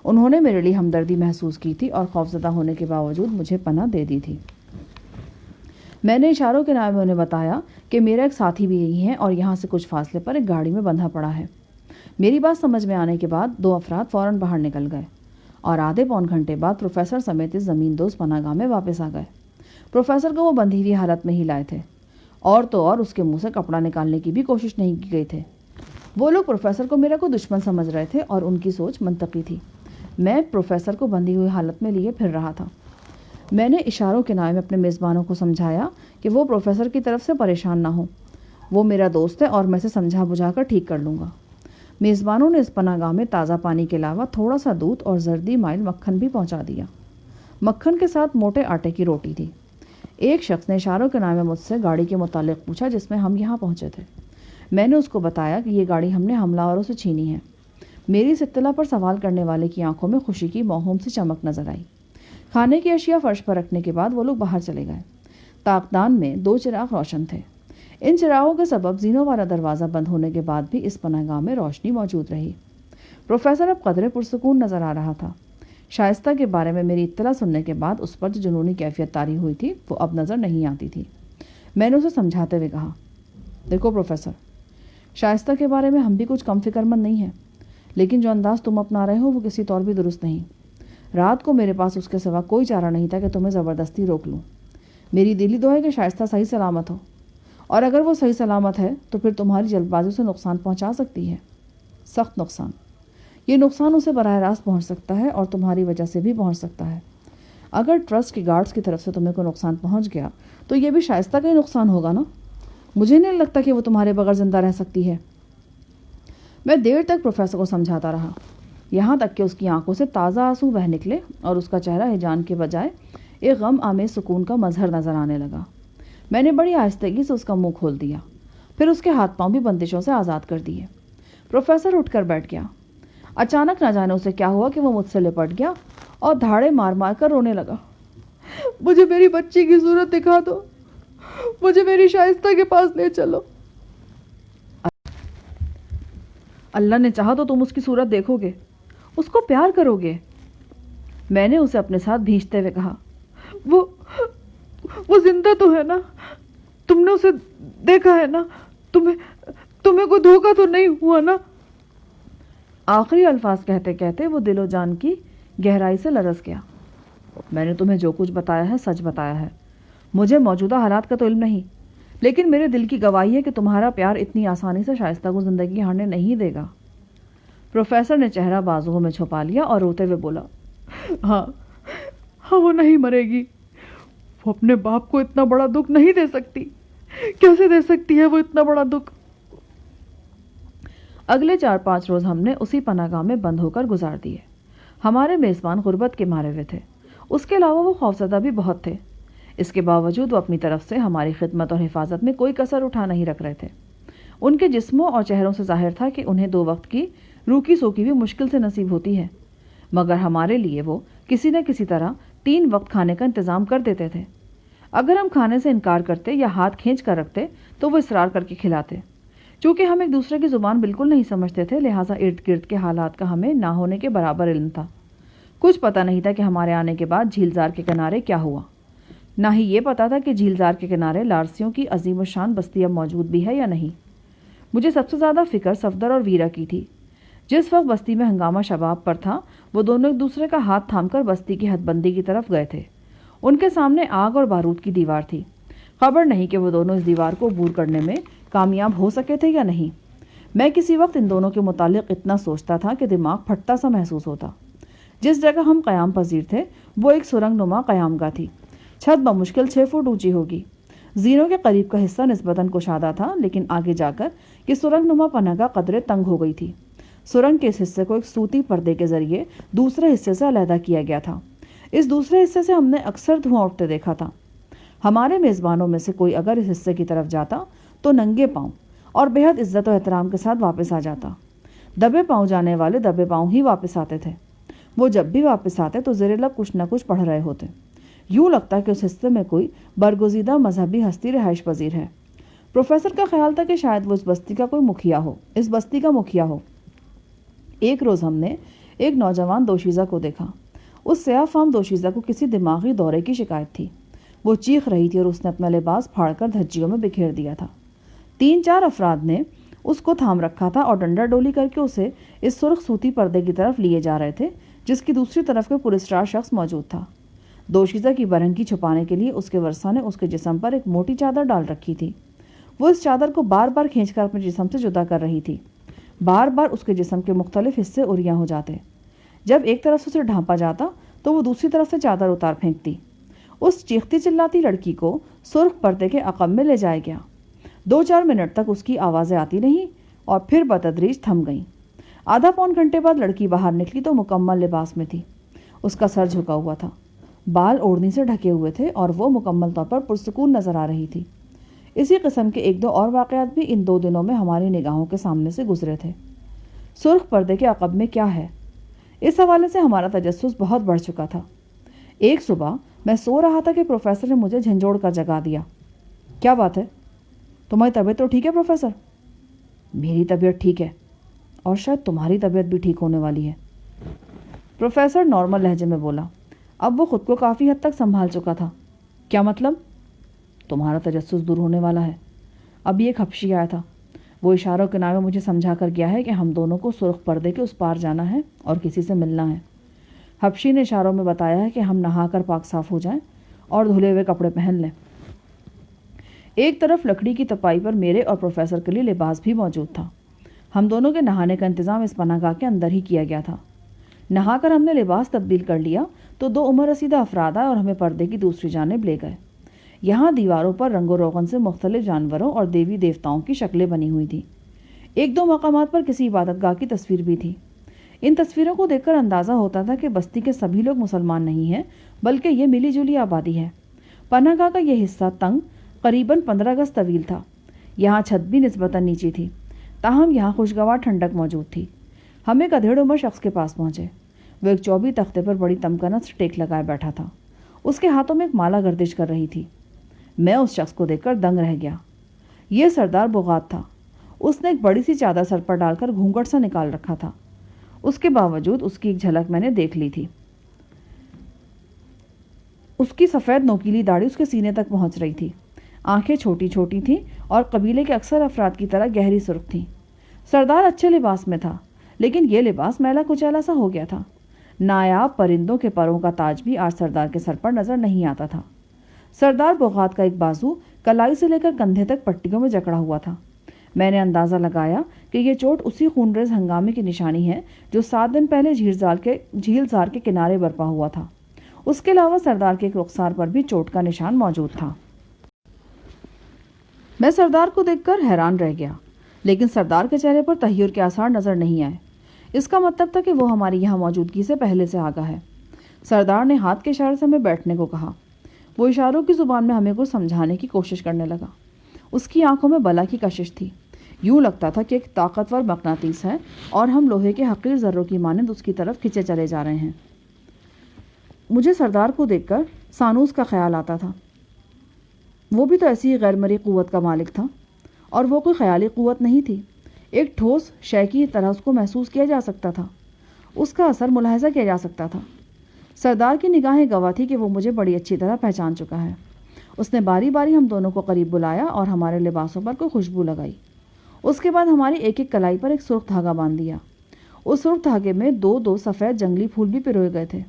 انہوں نے میرے لیے ہمدردی محسوس کی تھی اور خوفزدہ ہونے کے باوجود مجھے پناہ دے دی تھی۔ میں نے اشاروں کے نام میں انہیں بتایا کہ میرا ایک ساتھی بھی یہی ہے اور یہاں سے کچھ فاصلے پر ایک گاڑی میں بندھا پڑا ہے۔ میری بات سمجھ میں آنے کے بعد 2 افراد فوراً باہر نکل گئے اور آدھے پون گھنٹے بعد پروفیسر سمیت اس زمین دوز پناہ گاہ میں واپس آ گئے۔ پروفیسر کو وہ بندھی ہوئی حالت میں ہی لائے تھے، اور تو اور اس کے منہ سے کپڑا نکالنے کی بھی کوشش نہیں کی گئی تھی۔ وہ لوگ پروفیسر کو میرا کوئی دشمن سمجھ رہے تھے اور ان کی سوچ منطقی تھی۔ میں پروفیسر کو بندھی ہوئی حالت میں لیے پھر رہا تھا۔ میں نے اشاروں کے نام میں اپنے میزبانوں کو سمجھایا کہ وہ پروفیسر کی طرف سے پریشان نہ ہوں، وہ میرا دوست ہے اور میں اسے سمجھا بجھا کر ٹھیک کر لوں گا۔ میزبانوں نے اس پناہ گاہ میں تازہ پانی کے علاوہ تھوڑا سا دودھ اور زردی مائل مکھن بھی پہنچا دیا۔ مکھن کے ساتھ موٹے آٹے کی روٹی تھی۔ ایک شخص نے اشاروں کے نام میں مجھ سے گاڑی کے متعلق پوچھا جس میں ہم یہاں پہنچے تھے۔ میں نے اس کو بتایا کہ یہ گاڑی ہم نے حملہ آوروں سے چھینی ہے۔ میری اس اطلاع پر سوال کرنے والے کی آنکھوں میں خوشی کی موہوم سی چمک نظر آئی۔ کھانے کی اشیاء فرش پر رکھنے کے بعد وہ لوگ باہر چلے گئے۔ طاقدان میں 2 چراغ روشن تھے۔ ان چراغوں کے سبب زینوں والا دروازہ بند ہونے کے بعد بھی اس پناہ گاہ میں روشنی موجود رہی۔ پروفیسر اب قدرے پرسکون نظر آ رہا تھا۔ شائستہ کے بارے میں میری اطلاع سننے کے بعد اس پر جو جنونی کیفیت طاری ہوئی تھی وہ اب نظر نہیں آتی تھی۔ میں نے اسے سمجھاتے ہوئے کہا، دیکھو پروفیسر، شائستہ کے بارے میں ہم بھی کچھ کم فکر مند نہیں ہیں، لیکن جو انداز تم اپنا رہے ہو وہ کسی طور بھی درست نہیں۔ رات کو میرے پاس اس کے سوا کوئی چارہ نہیں تھا کہ تمہیں زبردستی روک لوں۔ میری دلی دعا ہے کہ شائستہ صحیح سلامت ہو، اور اگر وہ صحیح سلامت ہے تو پھر تمہاری جلد بازی سے نقصان پہنچا سکتی ہے، سخت نقصان۔ یہ نقصان اسے براہ راست پہنچ سکتا ہے اور تمہاری وجہ سے بھی پہنچ سکتا ہے۔ اگر ٹرسٹ کی گارڈز کی طرف سے تمہیں کوئی نقصان پہنچ گیا تو یہ بھی شائستہ کا ہی نقصان ہوگا نا؟ مجھے نہیں لگتا کہ وہ تمہارے بغیر زندہ رہ سکتی ہے۔ میں دیر تک پروفیسر کو سمجھاتا رہا۔ یہاں تک کہ اس کی آنکھوں سے تازہ آنسو بہہ نکلے اور اس کا چہرہ ہیجان کے بجائے ایک غم آمیز سکون کا مظہر نظر آنے لگا۔ میں نے بڑی آہستگی سے اس کا منہ کھول دیا، پھر اس کے ہاتھ پاؤں بھی بندشوں سے آزاد کر دیے۔ پروفیسر اٹھ کر بیٹھ گیا۔ اچانک نہ جانے اسے کیا ہوا کہ وہ مجھ سے لپٹ گیا اور دھاڑے مار مار کر رونے لگا۔ مجھے میری بچی کی صورت دکھا دو، مجھے میری شائستہ کے پاس لے چلو۔ اللہ نے چاہا تو تم اس کی صورت دیکھو گے، اس کو پیار کرو گے۔ میں نے اسے اپنے ساتھ بھیجتے ہوئے کہا، وہ زندہ تو ہے نا؟ تم نے اسے دیکھا ہے نا؟ تمہیں کوئی دھوکہ تو نہیں ہوا نا؟ آخری الفاظ کہتے کہتے وہ دل و جان کی گہرائی سے لرز گیا۔ میں نے تمہیں جو کچھ بتایا ہے سچ بتایا ہے۔ مجھے موجودہ حالات کا تو علم نہیں، لیکن میرے دل کی گواہی ہے کہ تمہارا پیار اتنی آسانی سے شائستہ کو زندگی ہارنے نہیں دے گا۔ پروفیسر نے چہرہ بازوؤں میں چھپا لیا اور روتے ہوئے بولا، ہاں وہ نہیں مرے گی۔ وہ اپنے باپ کو اتنا بڑا دکھ نہیں دے سکتی۔ کیسے دے سکتی ہے وہ اتنا بڑا دکھ؟ اگلے 4-5 روز ہم نے اسی پناہ گاہ میں بند ہو کر گزار دیے۔ ہمارے میزبان غربت کے مارے ہوئے تھے، اس کے علاوہ وہ خوفزدہ بھی بہت تھے۔ اس کے باوجود وہ اپنی طرف سے ہماری خدمت اور حفاظت میں کوئی کسر اٹھا نہیں رکھ رہے تھے۔ ان کے جسموں اور چہروں سے ظاہر تھا کہ انہیں 2 وقت کی روکی سوکی بھی مشکل سے نصیب ہوتی ہے، مگر ہمارے لیے وہ کسی نہ کسی طرح 3 وقت کھانے کا انتظام کر دیتے تھے۔ اگر ہم کھانے سے انکار کرتے یا ہاتھ کھینچ کر رکھتے تو وہ اصرار کر کے کھلاتے۔ چونکہ ہم ایک دوسرے کی زبان بالکل نہیں سمجھتے تھے، لہٰذا ارد گرد کے حالات کا ہمیں نہ ہونے کے برابر علم تھا۔ کچھ پتہ نہیں تھا کہ ہمارے آنے کے بعد جھیلزار کے کنارے کیا ہوا، نہ ہی یہ پتا تھا کہ جھیلزار کے کنارے لارسیوں کی عظیم الشان بستی اب موجود بھی ہے یا نہیں۔ مجھے سب سے زیادہ فکر صفدر اور ویرا کی تھی۔ جس وقت بستی میں ہنگامہ شباب پر تھا، وہ دونوں ایک دوسرے کا ہاتھ تھام کر بستی کی حد بندی کی طرف گئے تھے۔ ان کے سامنے آگ اور بارود کی دیوار تھی۔ خبر نہیں کہ وہ دونوں اس دیوار کو عبور کرنے میں کامیاب ہو سکے تھے یا نہیں۔ میں کسی وقت ان دونوں کے متعلق اتنا سوچتا تھا کہ دماغ پھٹتا سا محسوس ہوتا۔ جس جگہ ہم قیام پذیر تھے وہ ایک سرنگ نما قیام گاہ تھی۔ چھت بمشکل 6 فٹ اونچی ہوگی۔ زینوں کے قریب کا حصہ نسبتاً کشادہ تھا، لیکن آگے جا کر یہ سرنگ نما پناہ گاہ قدرے تنگ ہو گئی تھی۔ سرنگ کے اس حصے کو ایک سوتی پردے کے ذریعے دوسرے حصے سے علیحدہ کیا گیا تھا۔ اس دوسرے حصے سے ہم نے اکثر دھواں اٹھتے دیکھا تھا۔ ہمارے میزبانوں میں سے کوئی اگر اس حصے کی طرف جاتا تو ننگے پاؤں اور بے حد عزت و احترام کے ساتھ واپس آ جاتا۔ دبے پاؤں جانے والے دبے پاؤں ہی واپس آتے تھے۔ وہ جب بھی واپس آتے تو زیر لب کچھ نہ کچھ پڑھ رہے ہوتے۔ یوں لگتا کہ اس حصے میں کوئی برگزیدہ مذہبی ہستی رہائش پذیر ہے۔ پروفیسر کا خیال تھا کہ شاید وہ اس بستی کا مکھیا ہو۔ ایک روز ہم نے ایک نوجوان دوشیزہ کو دیکھا۔ اس سیاہ فام دوشیزہ کو کسی دماغی دورے کی شکایت تھی۔ وہ چیخ رہی تھی اور اس نے اپنا لباس پھاڑ کر دھجیوں میں بکھیر دیا تھا۔ 3-4 افراد نے اس کو تھام رکھا تھا اور ڈنڈا ڈولی کر کے اسے اس سرخ سوتی پردے کی طرف لیے جا رہے تھے جس کی دوسری طرف کے پراسرار شخص موجود تھا۔ دوشیزہ کی برہنگی چھپانے کے لیے اس کے ورثہ نے اس کے جسم پر ایک موٹی چادر ڈال رکھی تھی۔ وہ اس چادر کو بار بار کھینچ کر اپنے جسم سے جدا کر رہی تھی۔ بار بار اس کے جسم کے مختلف حصے عریاں ہو جاتے۔ جب ایک طرف سے اسے ڈھانپا جاتا تو وہ دوسری طرف سے چادر اتار پھینکتی۔ اس چیختی چلاتی لڑکی کو سرخ پردے کے عقب میں لے جایا گیا۔ 2-4 منٹ تک اس کی آوازیں آتی رہیں اور پھر بتدریج تھم گئیں۔ آدھا پون گھنٹے بعد لڑکی باہر نکلی تو مکمل لباس میں تھی۔ اس کا سر جھکا ہوا تھا، بال اوڑھنی سے ڈھکے ہوئے تھے اور وہ مکمل طور پر پرسکون نظر آ رہی تھی۔ اسی قسم کے 1-2 اور واقعات بھی ان 2 دنوں میں ہماری نگاہوں کے سامنے سے گزرے تھے۔ سرخ پردے کے عقب میں کیا ہے؟ اس حوالے سے ہمارا تجسس بہت بڑھ چکا تھا۔ ایک صبح میں سو رہا تھا کہ پروفیسر نے مجھے جھنجھوڑ کر جگا دیا۔ کیا بات ہے؟ تمہاری طبیعت تو ٹھیک ہے پروفیسر؟ میری طبیعت ٹھیک ہے، اور شاید تمہاری طبیعت بھی ٹھیک ہونے والی ہے۔ پروفیسر نارمل لہجے میں بولا۔ اب وہ خود کو کافی حد تک سنبھال چکا تھا۔ کیا مطلب؟ تمہارا تجسس دور ہونے والا ہے۔ ابھی ایک حبشی آیا تھا، وہ اشاروں کے نامے مجھے سمجھا کر گیا ہے کہ ہم دونوں کو سرخ پردے کے اس پار جانا ہے اور کسی سے ملنا ہے۔ حبشی نے اشاروں میں بتایا ہے کہ ہم نہا کر پاک صاف ہو جائیں اور دھلے ہوئے کپڑے پہن لیں۔ ایک طرف لکڑی کی تپائی پر میرے اور پروفیسر کے لیے لباس بھی موجود تھا۔ ہم دونوں کے نہانے کا انتظام اس پناہ گاہ کے اندر ہی کیا گیا تھا۔ نہا کر ہم نے لباس تبدیل کر لیا تو 2 عمر رسیدہ افراد آئے اور ہمیں پردے کی دوسری جانب لے گئے۔ یہاں دیواروں پر رنگ و روغن سے مختلف جانوروں اور دیوی دیوتاؤں کی شکلیں بنی ہوئی تھیں۔ 1-2 مقامات پر کسی عبادت گاہ کی تصویر بھی تھی۔ ان تصویروں کو دیکھ کر اندازہ ہوتا تھا کہ بستی کے سبھی لوگ مسلمان نہیں ہیں، بلکہ یہ ملی جلی آبادی ہے۔ پناہ گاہ کا یہ حصہ تنگ قریباً 15 گز طویل تھا۔ یہاں چھت بھی نسبتاً نیچی تھی، تاہم یہاں خوشگوار ٹھنڈک موجود تھی۔ ہم ایک ادھیڑ عمر شخص کے پاس پہنچے۔ وہ ایک چوبی تختے پر بڑی تمکنت ٹیک لگائے بیٹھا تھا۔ اس کے ہاتھوں میں ایک مالا گردش کر رہی تھی۔ میں اس شخص کو دیکھ کر دنگ رہ گیا۔ یہ سردار بغات تھا۔ اس نے ایک بڑی سی چادر سر پر ڈال کر گھونگھٹ سا نکال رکھا تھا۔ اس کے باوجود اس کی ایک جھلک میں نے دیکھ لی تھی۔ اس کی سفید نوکیلی داڑھی اس کے سینے تک پہنچ رہی تھی۔ آنکھیں چھوٹی چھوٹی تھیں اور قبیلے کے اکثر افراد کی طرح گہری سرخ تھیں۔ سردار اچھے لباس میں تھا، لیکن یہ لباس میلا کچیلا سا ہو گیا تھا۔ نایاب پرندوں کے پروں کا تاج بھی آج سردار کے سر پر نظر نہیں آتا تھا۔ سردار بغات کا ایک بازو کلائی سے لے کر کندھے تک پٹیوں میں جکڑا ہوا تھا۔ میں نے اندازہ لگایا کہ یہ چوٹ اسی خونریز ہنگامے کی نشانی ہے جو 7 دن پہلے جھیل زار کے کنارے برپا ہوا تھا۔ اس کے علاوہ سردار کے ایک رخسار پر بھی چوٹ کا نشان موجود تھا۔ میں سردار کو دیکھ کر حیران رہ گیا، لیکن سردار کے چہرے پر تحیر کے آثار نظر نہیں آئے۔ اس کا مطلب تھا کہ وہ ہماری یہاں موجودگی سے پہلے سے آگاہ ہے۔ سردار نے ہاتھ کے اشارے سے ہمیں بیٹھنے کو کہا۔ وہ اشاروں کی زبان میں ہمیں کچھ سمجھانے کی کوشش کرنے لگا۔ اس کی آنکھوں میں بلا کی کشش تھی۔ یوں لگتا تھا کہ ایک طاقتور مقناطیس ہے اور ہم لوہے کے حقیر ذروں کی مانند اس کی طرف کھینچے چلے جا رہے ہیں۔ مجھے سردار کو دیکھ کر سانوس کا خیال آتا تھا۔ وہ بھی تو ایسی ہی غیر مرئی قوت کا مالک تھا، اور وہ کوئی خیالی قوت نہیں تھی۔ ایک ٹھوس شے کی طرح اس کو محسوس کیا جا سکتا تھا، اس کا اثر ملاحظہ کیا جا سکتا تھا۔ سردار کی نگاہیں گواہ تھی کہ وہ مجھے بڑی اچھی طرح پہچان چکا ہے۔ اس نے باری باری ہم دونوں کو قریب بلایا اور ہمارے لباسوں پر کوئی خوشبو لگائی۔ اس کے بعد ہماری ایک ایک کلائی پر ایک سرخ دھاگا باندھ دیا۔ اس سرخ دھاگے میں 2 سفید جنگلی پھول بھی پروئے گئے تھے۔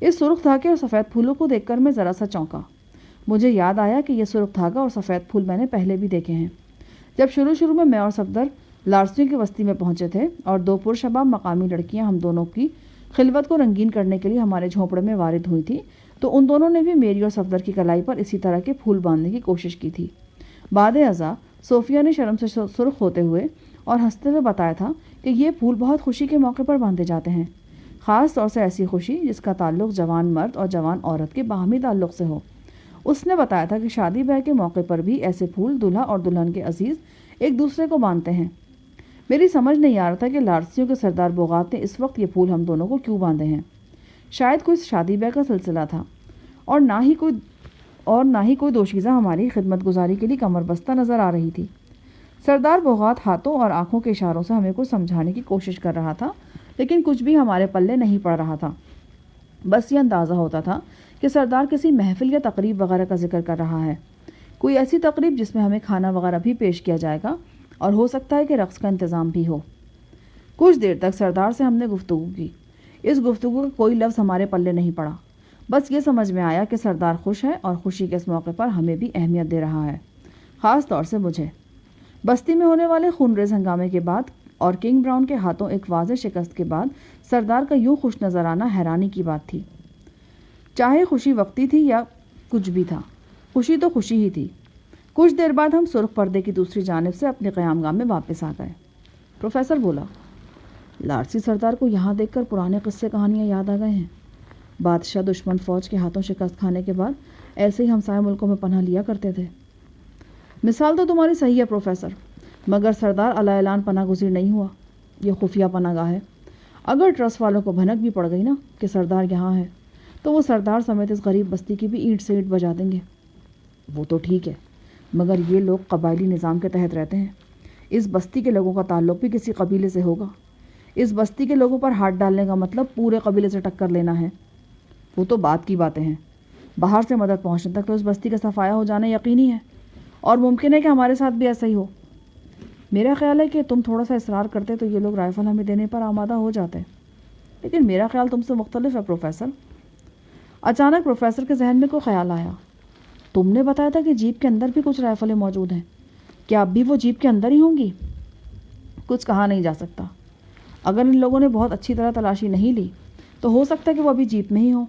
اس سرخ دھاگے اور سفید پھولوں کو دیکھ کر میں ذرا سا چونکا۔ مجھے یاد آیا کہ یہ سرخ دھاگا اور سفید پھول میں نے پہلے بھی دیکھے ہیں۔ جب شروع میں اور صفدر لارسیوں کی بستی میں پہنچے تھے اور 2 پرشباب مقامی لڑکیاں ہم دونوں کی خلوت کو رنگین کرنے کے لیے ہمارے جھونپڑے میں وارد ہوئی تھی، تو ان دونوں نے بھی میری اور صفدر کی کلائی پر اسی طرح کے پھول باندھنے کی کوشش کی تھی۔ بعد ازاں صوفیہ نے شرم سے سرخ ہوتے ہوئے اور ہنستے ہوئے بتایا تھا کہ یہ پھول بہت خوشی کے موقع پر باندھے جاتے ہیں، خاص طور سے ایسی خوشی جس کا تعلق جوان مرد اور جوان عورت کے باہمی تعلق سے ہو۔ اس نے بتایا تھا کہ شادی بیاہ کے موقع پر بھی ایسے پھول دلہا اور دلہن کے عزیز ایک دوسرے کو باندھتے ہیں۔ میری سمجھ نہیں آ رہا تھا کہ لارسیوں کے سردار بغات نے اس وقت یہ پھول ہم دونوں کو کیوں باندھے ہیں۔ شاید کوئی شادی بیاہ کا سلسلہ تھا، اور نہ ہی کوئی دوشیزہ ہماری خدمت گزاری کے لیے کمر بستہ نظر آ رہی تھی۔ سردار بغات ہاتھوں اور آنکھوں کے اشاروں سے ہمیں کچھ سمجھانے کی کوشش کر رہا تھا، لیکن کچھ بھی ہمارے پلے نہیں پڑ رہا تھا۔ بس یہ اندازہ ہوتا تھا کہ سردار کسی محفل یا تقریب وغیرہ کا ذکر کر رہا ہے، کوئی ایسی تقریب جس میں ہمیں کھانا وغیرہ بھی پیش کیا جائے گا، اور ہو سکتا ہے کہ رقص کا انتظام بھی ہو۔ کچھ دیر تک سردار سے ہم نے گفتگو کی۔ اس گفتگو کا کوئی لفظ ہمارے پلے نہیں پڑا۔ بس یہ سمجھ میں آیا کہ سردار خوش ہے اور خوشی کے اس موقع پر ہمیں بھی اہمیت دے رہا ہے، خاص طور سے مجھے۔ بستی میں ہونے والے خونریز ہنگامے کے بعد اور کنگ براؤن کے ہاتھوں ایک واضح شکست کے بعد سردار کا یوں خوش نظر آنا حیرانی کی بات تھی۔ چاہے خوشی وقتی تھی یا کچھ بھی تھا، خوشی تو خوشی ہی تھی۔ کچھ دیر بعد ہم سرخ پردے کی دوسری جانب سے اپنے قیام گاہ میں واپس آ گئے۔ پروفیسر بولا، لارسی سردار کو یہاں دیکھ کر پرانے قصے کہانیاں یاد آ گئے ہیں۔ بادشاہ دشمن فوج کے ہاتھوں شکست کھانے کے بعد ایسے ہی ہمسائے ملکوں میں پناہ لیا کرتے تھے۔ مثال تو تمہاری صحیح ہے پروفیسر، مگر سردار علی اعلان پناہ گزیر نہیں ہوا، یہ خفیہ پناہ گاہ ہے۔ اگر ٹرسٹ والوں کو بھنک بھی پڑ گئی نا کہ سردار یہاں ہے، تو وہ سردار سمیت اس غریب بستی کی بھی اینٹ سے اینٹ بجا دیں گے۔ وہ تو ٹھیک ہے، مگر یہ لوگ قبائلی نظام کے تحت رہتے ہیں۔ اس بستی کے لوگوں کا تعلق بھی کسی قبیلے سے ہوگا۔ اس بستی کے لوگوں پر ہاتھ ڈالنے کا مطلب پورے قبیلے سے ٹکر لینا ہے۔ وہ تو بات کی باتیں ہیں، باہر سے مدد پہنچنے تک تو اس بستی کا صفایا ہو جانا یقینی ہے، اور ممکن ہے کہ ہمارے ساتھ بھی ایسا ہی ہو۔ میرا خیال ہے کہ تم تھوڑا سا اصرار کرتے تو یہ لوگ رائفل ہمیں دینے پر آمادہ ہو جاتے، لیکن میرا خیال تم سے مختلف ہے پروفیسر۔ اچانک پروفیسر کے ذہن میں کوئی خیال آیا۔ تم نے بتایا تھا کہ جیپ کے اندر بھی کچھ رائفلیں موجود ہیں، کیا اب بھی وہ جیپ کے اندر ہی ہوں گی؟ کچھ کہا نہیں جا سکتا۔ اگر ان لوگوں نے بہت اچھی طرح تلاشی نہیں لی تو ہو سکتا ہے کہ وہ ابھی جیپ میں ہی ہوں۔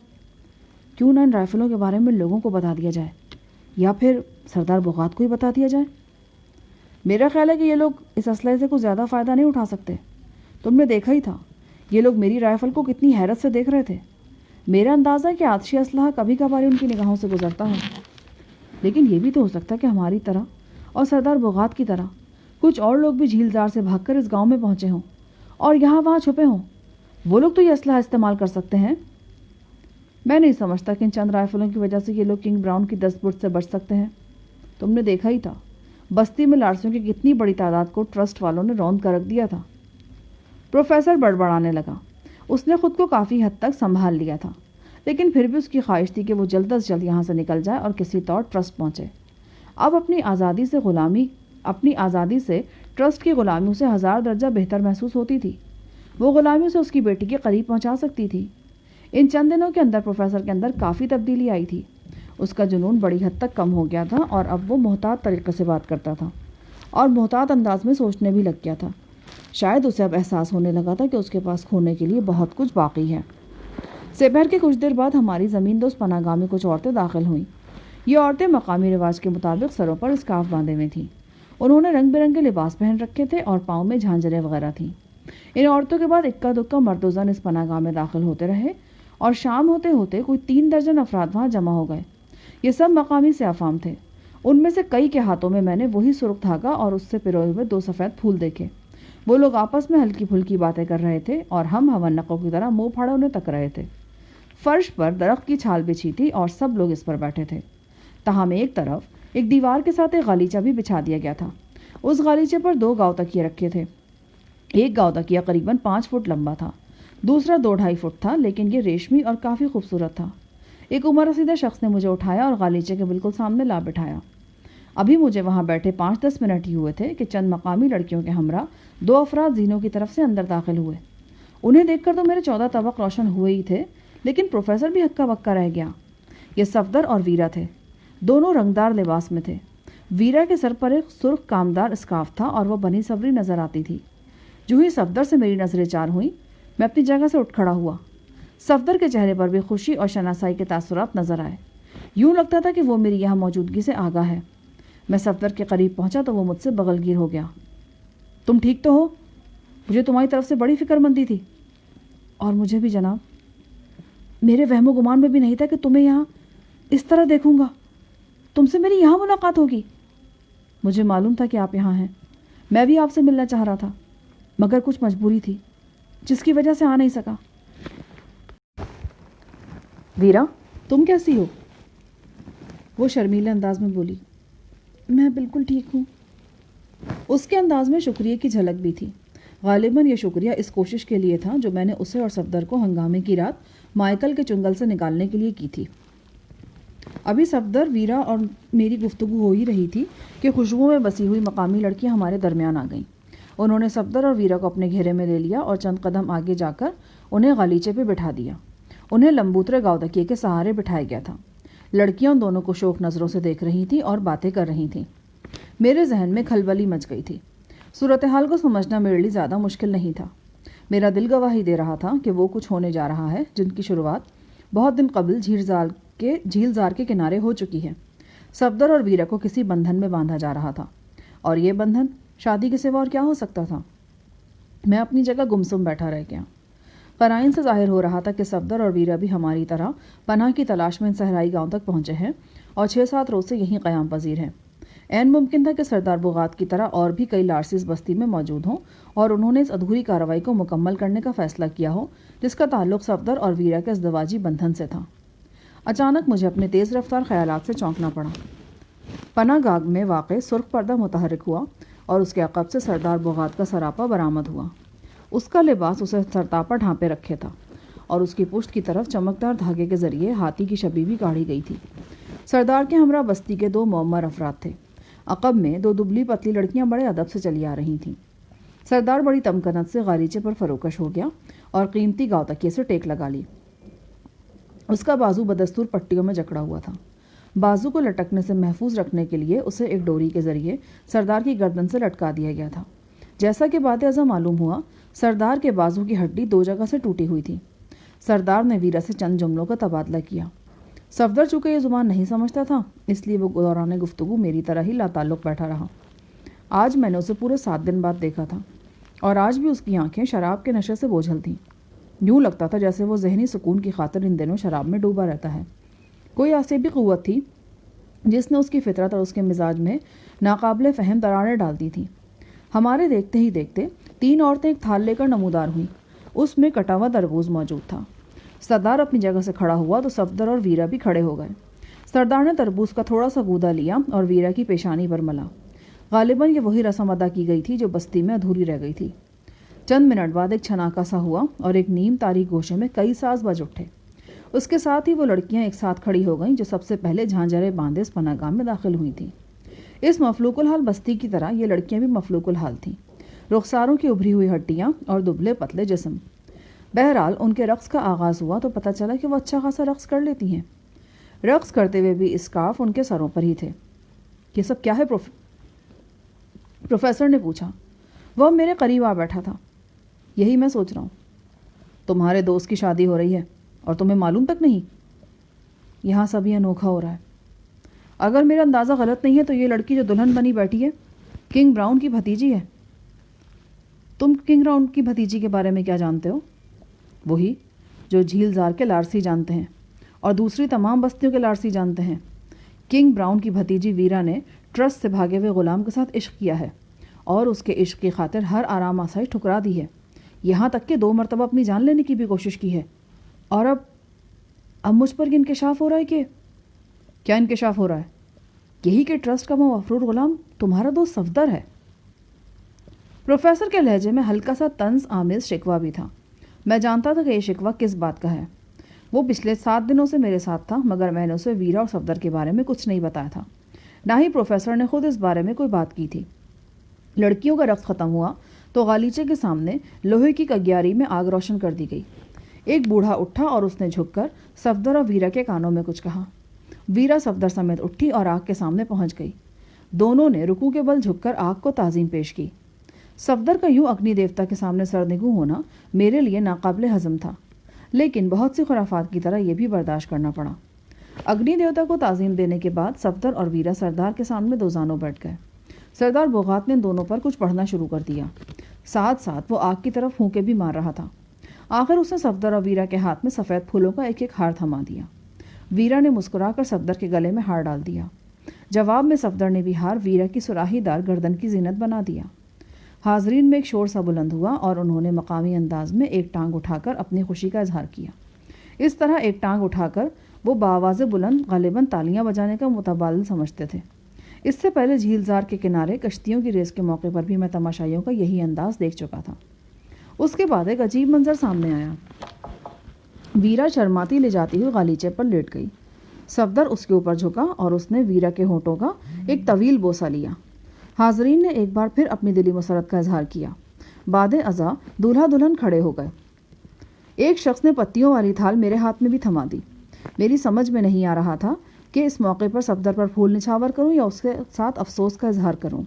کیوں نہ ان رائفلوں کے بارے میں لوگوں کو بتا دیا جائے، یا پھر سردار بغات کو ہی بتا دیا جائے۔ میرا خیال ہے کہ یہ لوگ اس اسلحے سے کچھ زیادہ فائدہ نہیں اٹھا سکتے۔ تم نے دیکھا ہی تھا، یہ لوگ میری رائفل کو کتنی حیرت سے دیکھ رہے تھے۔ میرا اندازہ ہے کہ آتشی اسلحہ کبھی کبھار ان کی نگاہوں سے گزرتا ہے، لیکن یہ بھی تو ہو سکتا ہے کہ ہماری طرح اور سردار بغات کی طرح کچھ اور لوگ بھی جھیل زار سے بھاگ کر اس گاؤں میں پہنچے ہوں اور یہاں وہاں چھپے ہوں۔ وہ لوگ تو یہ اسلحہ استعمال کر سکتے ہیں۔ میں نہیں سمجھتا کہ ان چند رائفلوں کی وجہ سے یہ لوگ کنگ براؤن کی دست برد سے بچ سکتے ہیں۔ تم نے دیکھا ہی تھا بستی میں لارسوں کی کتنی بڑی تعداد کو ٹرسٹ والوں نے روند کر رکھ دیا تھا۔ پروفیسر بڑبڑانے لگا۔ اس نے خود کو کافی حد تک سنبھال لیا تھا، لیکن پھر بھی اس کی خواہش تھی کہ وہ جلد از جلد یہاں سے نکل جائے اور کسی طور ٹرسٹ پہنچے۔ اب اپنی آزادی سے ٹرسٹ کی غلامی اسے 1000 درجہ بہتر محسوس ہوتی تھی۔ وہ غلامی اسے اس کی بیٹی کے قریب پہنچا سکتی تھی۔ ان چند دنوں کے اندر پروفیسر کے اندر کافی تبدیلی آئی تھی۔ اس کا جنون بڑی حد تک کم ہو گیا تھا اور اب وہ محتاط طریقے سے بات کرتا تھا اور محتاط انداز میں سوچنے بھی لگ گیا تھا۔ شاید اسے اب احساس ہونے لگا تھا کہ اس کے پاس کھونے کے لیے بہت کچھ باقی ہے۔ سپہر کے کچھ دیر بعد ہماری زمین دوست پناہ گاہ میں کچھ عورتیں داخل ہوئیں۔ یہ عورتیں مقامی رواج کے مطابق سروں پر اسکارف باندھے ہوئے تھیں۔ انہوں نے رنگ برنگے لباس پہن رکھے تھے اور پاؤں میں جھانجریں وغیرہ تھیں۔ ان عورتوں کے بعد اکا دکا مرد و زن اس پناہ گاہ میں داخل ہوتے رہے اور شام ہوتے ہوتے کوئی 3 درجن افراد وہاں جمع ہو گئے۔ یہ سب مقامی سیاہ فام تھے۔ ان میں سے کئی کے ہاتھوں میں نے وہی سرخ دھاگا اور اس سے پروئے ہوئے 2 سفید پھول دیکھے۔ وہ لوگ آپس میں ہلکی پھلکی باتیں کر رہے تھے اور ہم ہونقوں کی طرح منہ پھاڑے انہیں تک رہے تھے۔ فرش پر درخت کی چھال بچھی تھی اور سب لوگ اس پر بیٹھے تھے۔ تاہم ایک طرف ایک دیوار کے ساتھ ایک غالیچہ بھی بچھا دیا گیا تھا۔ اس غالیچے پر 2 گاؤ تکیے رکھے تھے۔ ایک گاؤ تکیہ قریباً 5 فٹ لمبا تھا، دوسرا 2-2.5 فٹ تھا، لیکن یہ ریشمی اور کافی خوبصورت تھا۔ ایک عمر رسیدہ شخص نے مجھے اٹھایا اور غالیچے کے بالکل سامنے لا بٹھایا۔ ابھی مجھے وہاں بیٹھے 5-10 منٹ ہی ہوئے تھے کہ چند مقامی لڑکیوں کے ہمراہ 2 افراد زینوں کی طرف سے اندر داخل ہوئے۔ انہیں دیکھ کر تو میرے 14 طبق روشن ہوئے ہی تھے، لیکن پروفیسر بھی ہکا بکا رہ گیا۔ یہ صفدر اور ویرا تھے۔ دونوں رنگدار لباس میں تھے۔ ویرا کے سر پر ایک سرخ کامدار اسکارف تھا اور وہ بنی سبری نظر آتی تھی۔ جو ہی صفدر سے میری نظریں چار ہوئیں، میں اپنی جگہ سے اٹھ کھڑا ہوا۔ صفدر کے چہرے پر بھی خوشی اور شناسائی کے تاثرات نظر آئے۔ یوں لگتا تھا کہ وہ میری یہاں موجودگی سے آگاہ ہے۔ میں صفدر کے قریب پہنچا تو وہ مجھ سے بغل گیر ہو گیا۔ تم ٹھیک تو ہو؟ مجھے تمہاری طرف سے بڑی فکر مندی تھی۔ اور مجھے بھی جناب، میرے وہم و گمان میں بھی نہیں تھا کہ تمہیں یہاں اس طرح دیکھوں گا۔ تم سے میری یہاں ملاقات ہوگی۔ مجھے معلوم تھا کہ آپ یہاں ہیں۔ میں بھی آپ سے ملنا چاہ رہا تھا، مگر کچھ مجبوری تھی جس کی وجہ سے آ نہیں سکا۔ ویرا، تم کیسی ہو؟ وہ شرمیلے انداز میں بولی۔ میں بالکل ٹھیک ہوں۔ اس کے انداز میں شکریہ کی جھلک بھی تھی۔ غالباً یہ شکریہ اس کوشش کے لیے تھا جو میں نے اسے اور صفدر کو ہنگامے کی رات مائیکل کے چنگل سے نکالنے کے لیے کی تھی۔ ابھی صفدر، ویرا اور میری گفتگو ہو ہی رہی تھی کہ خوشبوؤں میں بسی ہوئی مقامی لڑکیاں ہمارے درمیان آ گئیں۔ انہوں نے صفدر اور ویرا کو اپنے گھیرے میں لے لیا اور چند قدم آگے جا کر انہیں غالیچے پہ بٹھا دیا۔ انہیں لمبوترے گاؤ تکیے کے سہارے بٹھایا گیا تھا۔ لڑکیاں ان دونوں کو شوق نظروں سے دیکھ رہی تھیں اور باتیں کر رہی تھیں۔ میرے ذہن میں کھلبلی مچ گئی تھی۔ صورتحال کو سمجھنا میرے لیے زیادہ مشکل نہیں تھا۔ میرا دل گواہی دے رہا تھا کہ وہ کچھ ہونے جا رہا ہے جن کی شروعات بہت دن قبل جھیل زار کے کنارے ہو چکی ہے۔ صفدر اور ویرا کو کسی بندھن میں باندھا جا رہا تھا، اور یہ بندھن شادی کے سوا اور کیا ہو سکتا تھا؟ میں اپنی جگہ گمسم بیٹھا رہ گیا۔ قرائن سے ظاہر ہو رہا تھا کہ صفدر اور ویرا بھی ہماری طرح پناہ کی تلاش میں ان صحرائی گاؤں تک پہنچے ہیں اور 6-7 روز سے یہیں قیام پذیر ہیں۔ عین ممکن تھا کہ سردار بغات کی طرح اور بھی کئی لارسی اس بستی میں موجود ہوں اور انہوں نے اس ادھوری کارروائی کو مکمل کرنے کا فیصلہ کیا ہو جس کا تعلق صفدر اور ویرا کے ازدواجی بندھن سے تھا۔ اچانک مجھے اپنے تیز رفتار خیالات سے چونکنا پڑا۔ پناہ گاہ میں واقع سرخ پردہ متحرک ہوا اور اس کے عقب سے سردار بغات کا سراپا برآمد ہوا۔ اس کا لباس اسے سرتاپا ڈھانپے رکھے تھا اور اس کی پشت کی طرف چمکدار دھاگے کے ذریعے ہاتھی کی شبیہ بھی کاڑھی گئی تھی۔ سردار کے ہمراہ بستی کے 2 معمر افراد تھے۔ عقب میں 2 دبلی پتلی لڑکیاں بڑے ادب سے چلی آ رہی تھیں۔ سردار بڑی تمکنت سے غالیچے پر فروکش ہو گیا اور قیمتی گاؤ تکیے سے ٹیک لگا لی۔ اس کا بازو بدستور پٹیوں میں جکڑا ہوا تھا۔ بازو کو لٹکنے سے محفوظ رکھنے کے لیے اسے ایک ڈوری کے ذریعے سردار کی گردن سے لٹکا دیا گیا تھا۔ جیسا کہ بات ازاں معلوم ہوا، سردار کے بازو کی ہڈی 2 جگہ سے ٹوٹی ہوئی تھی۔ سردار نے ویرا سے چند جملوں کا تبادلہ کیا۔ صفدر چونکہ یہ زبان نہیں سمجھتا تھا، اس لیے وہ دوران گفتگو میری طرح ہی لاتعلق بیٹھا رہا۔ آج میں نے اسے پورے 7 دن بعد دیکھا تھا اور آج بھی اس کی آنکھیں شراب کے نشے سے بوجھل تھیں۔ یوں لگتا تھا جیسے وہ ذہنی سکون کی خاطر ان دنوں شراب میں ڈوبا رہتا ہے۔ کوئی عصبی قوت تھی جس نے اس کی فطرت اور اس کے مزاج میں ناقابل فہم دراڑیں ڈال دی تھیں۔ ہمارے دیکھتے ہی دیکھتے 3 عورتیں ایک تھال لے کر نمودار ہوئیں۔ اس میں کٹا ہوا تربوز موجود تھا۔ سردار اپنی جگہ سے کھڑا ہوا تو صفدر اور ویرا بھی کھڑے ہو گئے۔ سردار نے تربوز کا تھوڑا سا گودا لیا اور ویرا کی پیشانی پر ملا۔ غالباً یہ وہی رسم ادا کی گئی تھی جو بستی میں ادھوری رہ گئی تھی۔ چند منٹ بعد ایک چھناکا سا ہوا اور ایک نیم تاریک گوشے میں کئی ساز بج اٹھے۔ اس کے ساتھ ہی وہ لڑکیاں ایک ساتھ کھڑی ہو گئیں جو سب سے پہلے جھانجھرے باندھے اس پناہ گاہ میں داخل ہوئی تھیں۔ اس مفلوق الحال بستی کی طرح یہ لڑکیاں بھی مفلوق الحال تھیں، رخساروں کی ابھری ہوئی ہڈیاں اور دبلے پتلے جسم۔ بہرحال ان کے رقص کا آغاز ہوا تو پتہ چلا کہ وہ اچھا خاصا رقص کر لیتی ہیں۔ رقص کرتے ہوئے بھی اسکارف ان کے سروں پر ہی تھے۔ یہ سب کیا ہے پروفیسر نے پوچھا۔ وہ اب میرے قریب آ بیٹھا تھا۔ یہی میں سوچ رہا ہوں، تمہارے دوست کی شادی ہو رہی ہے اور تمہیں معلوم تک نہیں؟ یہاں سب یہ انوکھا ہو رہا ہے۔ اگر میرا اندازہ غلط نہیں ہے تو یہ لڑکی جو دلہن بنی بیٹھی ہے کنگ براؤن کی بھتیجی ہے۔ تم کنگ براؤن کی بھتیجی کے بارے میں کیا جانتے ہو؟ وہی جو جھیل زار کے لارسی جانتے ہیں اور دوسری تمام بستیوں کے لارسی جانتے ہیں۔ کنگ براؤن کی بھتیجی ویرا نے ٹرسٹ سے بھاگے ہوئے غلام کے ساتھ عشق کیا ہے اور اس کے عشق کی خاطر ہر آرام آسائش ٹھکرا دی ہے، یہاں تک کہ 2 مرتبہ اپنی جان لینے کی بھی کوشش کی ہے۔ اور اب مجھ پر یہ انکشاف ہو رہا ہے کہ… کیا انکشاف ہو رہا ہے؟ یہی کہ ٹرسٹ کا وہ مفرور غلام تمہارا دوست صفدر ہے۔ پروفیسر کے لہجے میں ہلکا سا طنز آمیز شکوہ بھی تھا۔ میں جانتا تھا کہ یہ شکوہ کس بات کا ہے۔ وہ پچھلے 7 دنوں سے میرے ساتھ تھا، مگر میں نے اسے ویرا اور صفدر کے بارے میں کچھ نہیں بتایا تھا، نہ ہی پروفیسر نے خود اس بارے میں کوئی بات کی تھی۔ لڑکیوں کا رقص ختم ہوا تو غالیچے کے سامنے لوہے کی کگیاری میں آگ روشن کر دی گئی۔ ایک بوڑھا اٹھا اور اس نے جھک کر صفدر اور ویرا کے کانوں میں کچھ کہا۔ ویرا صفدر سمیت اٹھی اور آگ کے سامنے پہنچ گئی۔ دونوں نے رکوع کے بل جھک کر آگ کو تعظیم پیش کی۔ صفدر کا یوں اگنی دیوتا کے سامنے سرنگوں ہونا میرے لیے ناقابل ہضم تھا، لیکن بہت سی خرافات کی طرح یہ بھی برداشت کرنا پڑا۔ اگنی دیوتا کو تعظیم دینے کے بعد صفدر اور ویرا سردار کے سامنے دوزانوں بیٹھ گئے۔ سردار بوغات نے دونوں پر کچھ پڑھنا شروع کر دیا، ساتھ ساتھ وہ آگ کی طرف پھونکے بھی مار رہا تھا۔ آخر اس نے صفدر اور ویرا کے ہاتھ میں سفید پھولوں کا ایک ایک ہار تھما دیا۔ ویرا نے مسکرا کر صفدر کے گلے میں ہار ڈال دیا۔ جواب میں صفدر نے بھی ہار ویرا کی سراہی دار گردن کی زینت بنا دیا۔ حاضرین میں ایک شور سا بلند ہوا اور انہوں نے مقامی انداز میں ایک ٹانگ اٹھا کر اپنی خوشی کا اظہار کیا۔ اس طرح ایک ٹانگ اٹھا کر وہ بآواز بلند غالباً تالیاں بجانے کا متبادل سمجھتے تھے۔ اس سے پہلے جھیل زار کے کنارے کشتیوں کی ریس کے موقع پر بھی میں تماشائیوں کا یہی انداز دیکھ چکا تھا۔ اس کے بعد ایک عجیب منظر سامنے آیا۔ ویرا شرماتی لے جاتی ہوئی غالیچے پر لیٹ گئی۔ صفدر اس کے اوپر جھکا اور اس نے ویرا کے ہونٹوں کا ایک طویل بوسہ لیا۔ حاضرین نے ایک بار پھر اپنی دلی مسرت کا اظہار کیا۔ بعد ازاں دولہا دلہن کھڑے ہو گئے۔ ایک شخص نے پتیوں والی تھال میرے ہاتھ میں بھی تھما دی۔ میری سمجھ میں نہیں آ رہا تھا کہ اس موقع پر صفدر پر پھول نچھاور کروں یا اس کے ساتھ افسوس کا اظہار کروں۔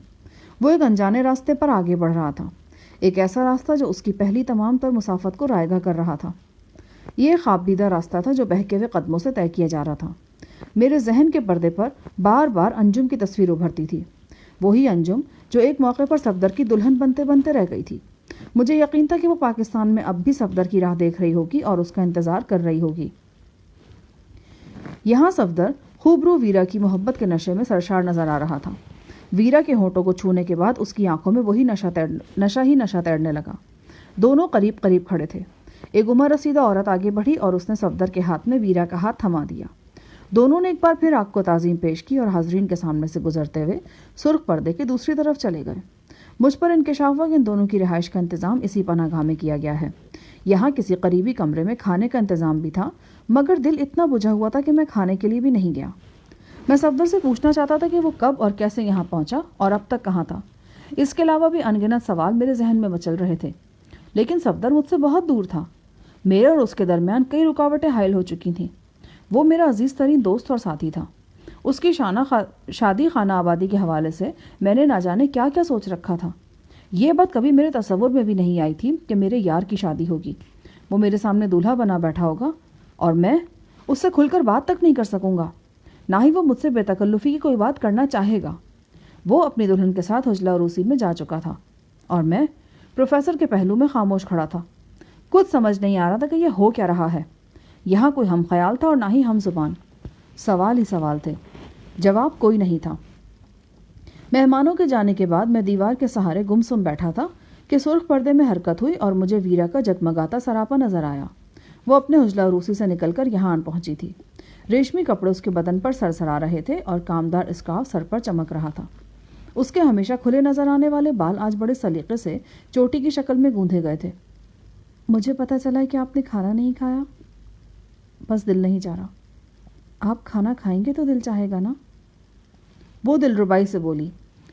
وہ ایک انجانے راستے پر آگے بڑھ رہا تھا، ایک ایسا راستہ جو اس کی پہلی تمام تر مسافت کو رائیگاں کر رہا تھا۔ یہ خواب دیدہ راستہ تھا جو بہکے ہوئے قدموں سے طے کیا جا رہا تھا۔ میرے ذہن کے پردے پر بار بار انجم کی تصویر ابھرتی تھی، وہی انجم جو ایک موقع پر صفدر کی دلہن بنتے بنتے رہ گئی تھی۔ مجھے یقین تھا کہ وہ پاکستان میں اب بھی صفدر کی راہ دیکھ رہی ہوگی اور اس کا انتظار کر رہی ہوگی۔ یہاں صفدر خوبرو ویرا کی محبت کے نشے میں سرشار نظر آ رہا تھا۔ ویرا کے ہونٹوں کو چھونے کے بعد اس کی آنکھوں میں وہی نشہ تیرنے لگا۔ دونوں قریب قریب کھڑے تھے۔ ایک عمر رسیدہ عورت آگے بڑھی اور اس نے صفدر کے ہاتھ میں ویرا کا ہاتھ تھما دیا۔ دونوں نے ایک بار پھر آگ کو تعظیم پیش کی اور حاضرین کے سامنے سے گزرتے ہوئے سرخ پردے کے دوسری طرف چلے گئے۔ مجھ پر انکشاف ہوا کہ ان دونوں کی رہائش کا انتظام اسی پناہ گاہ میں کیا گیا ہے۔ یہاں کسی قریبی کمرے میں کھانے کا انتظام بھی تھا، مگر دل اتنا بجھا ہوا تھا کہ میں کھانے کے لیے بھی نہیں گیا۔ میں صفدر سے پوچھنا چاہتا تھا کہ وہ کب اور کیسے یہاں پہنچا اور اب تک کہاں تھا۔ اس کے علاوہ بھی انگنت سوال میرے ذہن میں مچل رہے تھے، لیکن صفدر مجھ سے بہت دور تھا۔ میرے اور اس کے درمیان کئی رکاوٹیں حائل ہو چکی تھیں۔ وہ میرا عزیز ترین دوست اور ساتھی تھا۔ اس کی شادی خانہ آبادی کے حوالے سے میں نے نہ جانے کیا کیا سوچ رکھا تھا۔ یہ بات کبھی میرے تصور میں بھی نہیں آئی تھی کہ میرے یار کی شادی ہوگی، وہ میرے سامنے دولہا بنا بیٹھا ہوگا اور میں اس سے کھل کر بات تک نہیں کر سکوں گا، نہ ہی وہ مجھ سے بے تکلفی کی کوئی بات کرنا چاہے گا۔ وہ اپنی دلہن کے ساتھ حجلہ عروسی میں جا چکا تھا اور میں پروفیسر کے پہلو میں خاموش کھڑا تھا۔ کچھ سمجھ نہیں آ رہا تھا کہ یہ ہو کیا رہا ہے. یہاں کوئی ہم خیال تھا اور نہ ہی ہم زبان. سوال ہی سوال تھے، جواب کوئی نہیں تھا. مہمانوں کے جانے کے بعد میں دیوار کے سہارے گمسم بیٹھا تھا کہ سرخ پردے میں حرکت ہوئی اور مجھے ویرا کا جگمگاتا سراپا نظر آیا. وہ اپنے حجلہ عروسی سے نکل کر یہاں آن پہنچی تھی. ریشمی کپڑے اس کے بدن پر سرسرا رہے تھے اور کامدار اسکارف سر پر چمک رہا تھا. اس کے ہمیشہ کھلے نظر آنے والے بال آج بڑے سلیقے سے چوٹی کی شکل میں گوندھے گئے تھے. مجھے پتہ چلا کہ آپ نے کھانا نہیں کھایا. بس دل نہیں چاہ رہا. آپ کھانا کھائیں گے تو دل چاہے گا نا. وہ دل ربائی سے بولی.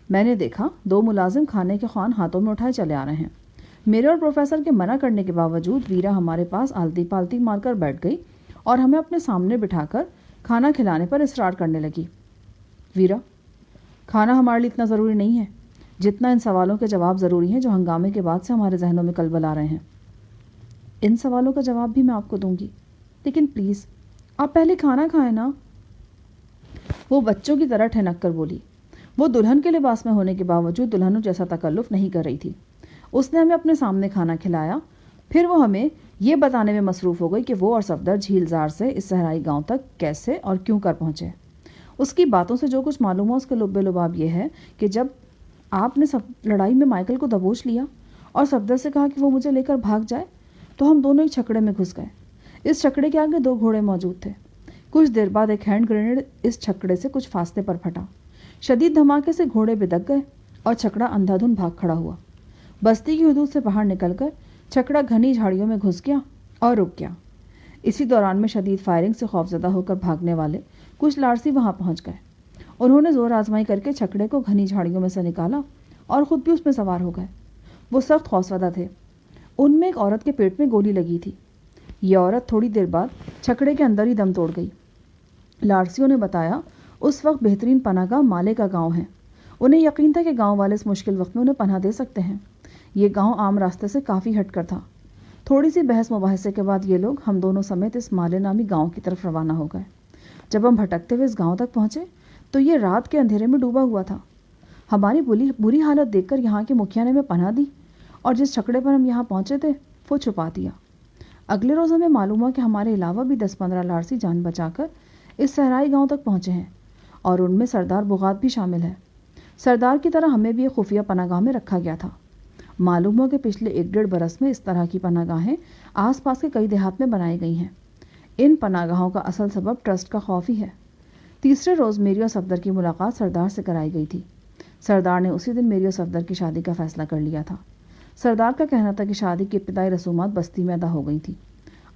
میں نے دیکھا 2 ملازم کھانے کے خوان ہاتھوں میں اٹھائے چلے آ رہے ہیں. میرے اور پروفیسر کے منع کرنے کے باوجود ویرا ہمارے پاس آلتی پالتی مار کر بیٹھ گئی اور ہمیں اپنے سامنے بٹھا کر کھانا کھلانے پر اصرار کرنے لگی. ویرا، کھانا ہمارے لیے اتنا ضروری نہیں ہے جتنا ان سوالوں کے جواب ضروری ہیں جو ہنگامے کے بعد سے ہمارے ذہنوں میں کلبل آ رہے ہیں. ان سوالوں کا جواب بھی میں آپ کو دوں گی، لیکن پلیز آپ پہلے کھانا کھائیں نا. وہ بچوں کی طرح ٹھنک کر بولی. وہ دلہن کے لباس میں ہونے کے باوجود دلہنوں جیسا تکلف نہیں کر رہی تھی. اس نے ہمیں اپنے سامنے کھانا کھلایا. پھر وہ ہمیں یہ بتانے میں مصروف ہو گئی کہ وہ اور صفدر جھیل زار سے اس صحرائی گاؤں تک کیسے اور کیوں کر پہنچے. اس کی باتوں سے جو کچھ معلوم ہوا اس کے لب لباب یہ ہے کہ جب آپ نے لڑائی میں مائیکل کو دبوچ لیا اور صفدر سے کہا کہ وہ مجھے لے کر بھاگ جائے تو ہم دونوں ایک چھکڑے میں گھس گئے. اس چھکڑے کے آگے 2 گھوڑے موجود تھے. کچھ دیر بعد ایک ہینڈ گرینیڈ اس چھکڑے سے کچھ فاصلے پر پھٹا. شدید دھماکے سے گھوڑے بدک گئے اور چھکڑا اندھا دھند بھاگ کھڑا ہوا. بستی کی حدود سے باہر نکل کر چھکڑا گھنی جھاڑیوں میں گھس گیا اور رک گیا. اسی دوران میں شدید فائرنگ سے خوفزدہ ہو کر بھاگنے والے کچھ لارسی وہاں پہنچ گئے. انہوں نے زور آزمائی کر کے چھکڑے کو گھنی جھاڑیوں میں سے نکالا اور خود بھی اس میں سوار ہو گئے. وہ سخت خوفزدہ تھے. ان میں ایک عورت کے پیٹ میں گولی لگی تھی. یہ عورت تھوڑی دیر بعد چھکڑے کے اندر ہی دم توڑ گئی. لارسیوں نے بتایا اس وقت بہترین پناہ گاہ مالے کا گاؤں ہے. انہیں یقین تھا کہ گاؤں والے اس مشکل وقت میں انہیں پناہ دے سکتے ہیں. یہ گاؤں عام راستے سے کافی ہٹ کر تھا. تھوڑی سی بحث مباحثے کے بعد یہ لوگ ہم دونوں سمیت اس مالے نامی گاؤں کی طرف روانہ ہو گئے. جب ہم بھٹکتے ہوئے اس گاؤں تک پہنچے تو یہ رات کے اندھیرے میں ڈوبا ہوا تھا. ہماری بری حالت دیکھ کر یہاں کے مکھیا نے ہمیں پناہ دی اور جس چھکڑے پر ہم یہاں پہنچے تھے وہ چھپا دیا. اگلے روز ہمیں معلوم ہوا کہ ہمارے علاوہ بھی 10-15 لارسی جان بچا کر اس صحرائی گاؤں تک پہنچے ہیں اور ان میں سردار بغات بھی شامل ہے. سردار کی طرح ہمیں بھی ایک خفیہ پناہ گاہ میں رکھا گیا تھا. معلوم ہوا کہ پچھلے 1-1.5 برس میں اس طرح کی پناہ گاہیں آس پاس کے کئی دیہات میں بنائی گئی ہیں. ان پناہ گاہوں کا اصل سبب ٹرسٹ کا خوف ہی ہے. تیسرے روز میری اور صفدر کی ملاقات سردار سے کرائی گئی تھی. سردار نے اسی دن میری اور صفدر کی شادی کا فیصلہ کر لیا تھا. سردار کا کہنا تھا کہ شادی کی ابتدائی رسومات بستی میں ادا ہو گئی تھی.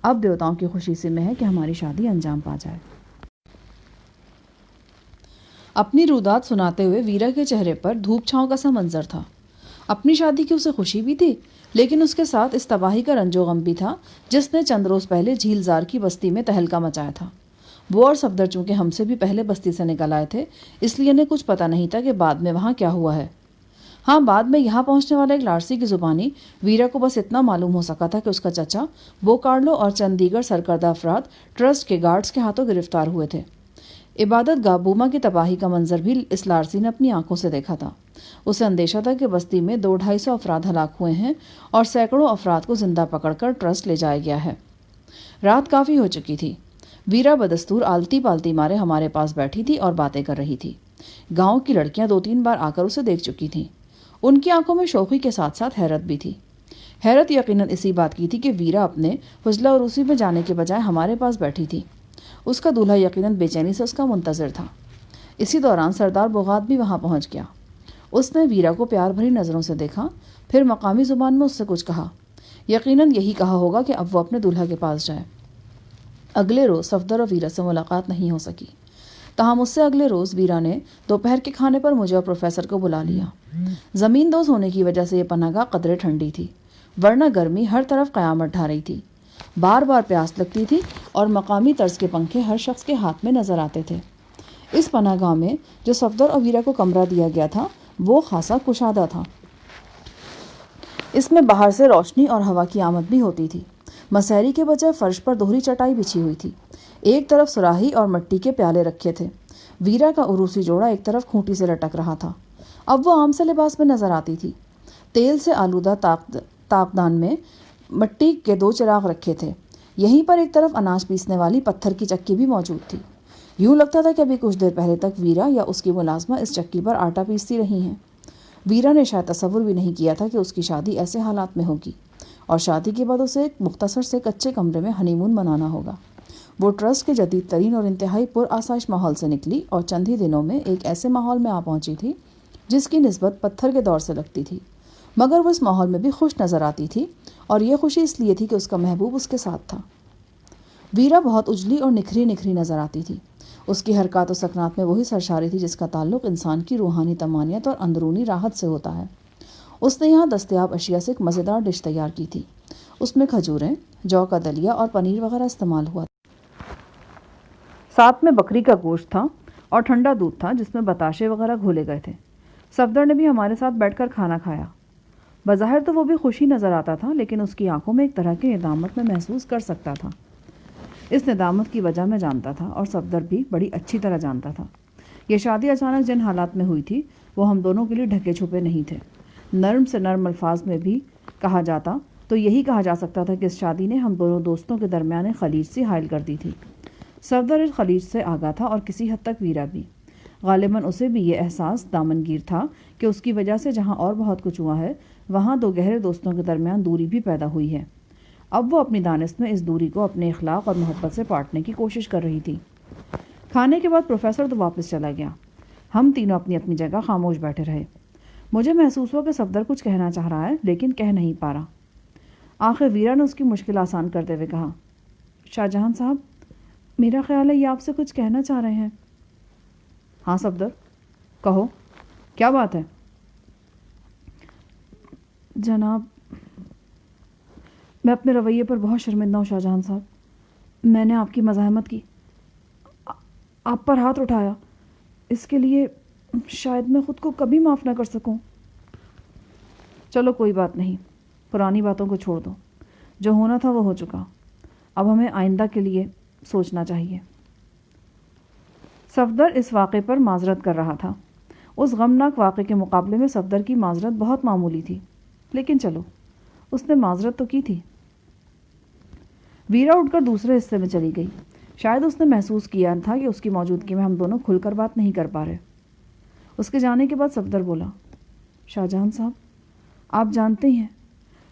اب دیوتاؤں کی خوشی سے میں ہے کہ ہماری شادی انجام پا جائے. اپنی رودات سناتے ہوئے ویرا کے چہرے پر دھوپ چھاؤں کا سا منظر تھا. اپنی شادی کی اسے خوشی بھی تھی لیکن اس کے ساتھ اس تباہی کا رنج و غم بھی تھا جس نے چند روز پہلے جھیل زار کی بستی میں تہلکہ مچایا تھا. وہ اور صفدر چونکہ ہم سے بھی پہلے بستی سے نکل آئے تھے اس لیے انہیں کچھ پتہ نہیں تھا کہ بعد میں وہاں کیا ہوا ہے. ہاں، بعد میں یہاں پہنچنے والا ایک لارسی کی زبانی ویرا کو بس اتنا معلوم ہو سکا تھا کہ اس کا چچا بو کارلو اور چند دیگر سرکردہ افراد ٹرسٹ کے گارڈز کے ہاتھوں گرفتار ہوئے تھے. عبادت گاہ بوما کی تباہی کا منظر بھی اس لارسی نے اپنی آنکھوں سے دیکھا تھا. اسے اندیشہ تھا کہ بستی میں 200-250 افراد ہلاک ہوئے ہیں اور سینکڑوں افراد کو زندہ پکڑ کر ٹرسٹ لے جایا گیا ہے. رات کافی ہو چکی تھی. ویرا بدستور آلتی پالتی مارے ہمارے پاس بیٹھی تھی اور باتیں کر رہی تھی. گاؤں کی لڑکیاں 2-3 بار آ کر اسے دیکھ چکی تھیں. ان کی آنکھوں میں شوخی کے ساتھ ساتھ حیرت بھی تھی. حیرت یقیناً اسی بات کی تھی کہ ویرا اپنے حجلہ عروسی میں جانے کے بجائے ہمارے پاس بیٹھی تھی. اس کا دولہا یقیناً بے چینی سے اس کا منتظر تھا. اسی دوران سردار بغات بھی وہاں پہنچ گیا. اس نے ویرا کو پیار بھری نظروں سے دیکھا، پھر مقامی زبان میں اس سے کچھ کہا. یقیناً یہی کہا ہوگا کہ اب وہ اپنے دولہا کے پاس جائے. اگلے روز صفدر اور ویرا سے ملاقات نہیں ہو سکی. تاہم اس سے اگلے روز ویرا نے دوپہر کے کھانے پر مجھے اور پروفیسر کو بلا لیا. زمین دوز ہونے کی وجہ سے یہ پناہ گاہ قدرے ٹھنڈی تھی، ورنہ گرمی ہر طرف قیامت ڈھا رہی تھی. بار بار پیاس لگتی تھی اور مقامی طرز کے پنکھے ہر شخص کے ہاتھ میں نظر آتے تھے. اس پناہ گاہ میں جو صفدر اور ویرا کو کمرہ دیا گیا تھا وہ خاصا کشادہ تھا. اس میں باہر سے روشنی اور ہوا کی آمد بھی ہوتی تھی. مسحری کے بجائے فرش پر دوہری چٹائی بچھی ہوئی تھی. ایک طرف سراہی اور مٹی کے پیالے رکھے تھے. ویرا کا عروسی جوڑا ایک طرف کھوٹی سے لٹک رہا تھا. اب وہ عام سے لباس میں نظر آتی تھی. تیل سے آلودہ تاقدان میں مٹی کے 2 چراغ رکھے تھے. یہیں پر ایک طرف اناج پیسنے والی پتھر کی چکی بھی موجود تھی. یوں لگتا تھا کہ ابھی کچھ دیر پہلے تک ویرا یا اس کی ملازمہ اس چکی پر آٹا پیستی رہی ہیں. ویرا نے شاید تصور بھی نہیں کیا تھا کہ اس کی شادی ایسے حالات میں ہوگی اور شادی کے بعد اسے ایک مختصر سے کچے کمرے میں ہنی مون منانا ہوگا. وہ ٹرسٹ کے جدید ترین اور انتہائی پر آسائش ماحول سے نکلی اور چند ہی دنوں میں ایک ایسے ماحول میں آ پہنچی تھی جس کی نسبت پتھر کے دور سے لگتی تھی، مگر وہ اس ماحول میں بھی خوش نظر آتی تھی، اور یہ خوشی اس لیے تھی کہ اس کا محبوب اس کے ساتھ تھا. ویرا بہت اجلی اور نکھری نکھری نظر آتی تھی. اس کی حرکات و سکنات میں وہی سرشاری تھی جس کا تعلق انسان کی روحانی طمانینت اور اندرونی راحت سے ہوتا ہے. اس نے یہاں دستیاب اشیاء سے ایک مزیدار ڈش تیار کی تھی. اس میں کھجوریں، جو کا دلیا اور پنیر وغیرہ استعمال ہوا. ساتھ میں بکری کا گوشت تھا اور ٹھنڈا دودھ تھا جس میں بتاشے وغیرہ گھولے گئے تھے. صفدر نے بھی ہمارے ساتھ بیٹھ کر کھانا کھایا. بظاہر تو وہ بھی خوشی نظر آتا تھا، لیکن اس کی آنکھوں میں ایک طرح کی ندامت میں محسوس کر سکتا تھا. اس ندامت کی وجہ میں جانتا تھا اور صفدر بھی بڑی اچھی طرح جانتا تھا. یہ شادی اچانک جن حالات میں ہوئی تھی وہ ہم دونوں کے لیے ڈھکے چھپے نہیں تھے. نرم سے نرم الفاظ میں بھی کہا جاتا تو یہی کہا جا سکتا تھا کہ اس شادی نے ہم دونوں دوستوں کے درمیان خلیج سی حائل کر دی تھی. صفدر اس خلیج سے آگاہ تھا اور کسی حد تک ویرا بھی. غالباً اسے بھی یہ احساس دامنگیر تھا کہ اس کی وجہ سے جہاں اور بہت کچھ ہوا ہے وہاں 2 گہرے دوستوں کے درمیان دوری بھی پیدا ہوئی ہے. اب وہ اپنی دانست میں اس دوری کو اپنے اخلاق اور محبت سے پاٹنے کی کوشش کر رہی تھی. کھانے کے بعد پروفیسر تو واپس چلا گیا. ہم تینوں اپنی اپنی جگہ خاموش بیٹھے رہے. مجھے محسوس ہوا کہ صفدر کچھ کہنا چاہ رہا ہے لیکن کہہ نہیں پا رہا. آخر ویرا نے اس کی مشکل آسان کرتے ہوئے کہا، شاہ جہاں صاحب، میرا خیال ہے یہ آپ سے کچھ کہنا چاہ رہے ہیں. ہاں صفدر، کہو، کیا بات ہے؟ جناب، میں اپنے رویے پر بہت شرمندہ ہوں شاہ جہاں صاحب. میں نے آپ کی مزاحمت کی، آپ پر ہاتھ اٹھایا. اس کے لیے شاید میں خود کو کبھی معاف نہ کر سکوں. چلو کوئی بات نہیں، پرانی باتوں کو چھوڑ دو. جو ہونا تھا وہ ہو چکا. اب ہمیں آئندہ کے لیے سوچنا چاہیے. صفدر اس واقعے پر معذرت کر رہا تھا. اس غمناک واقعے کے مقابلے میں صفدر کی معذرت بہت معمولی تھی، لیکن چلو، اس نے معذرت تو کی تھی. ویرا اٹھ کر دوسرے حصے میں چلی گئی. شاید اس نے محسوس کیا تھا کہ اس کی موجودگی میں ہم دونوں کھل کر بات نہیں کر پا رہے. اس کے جانے کے بعد صفدر بولا، شاہ جہاں صاحب، آپ جانتے ہیں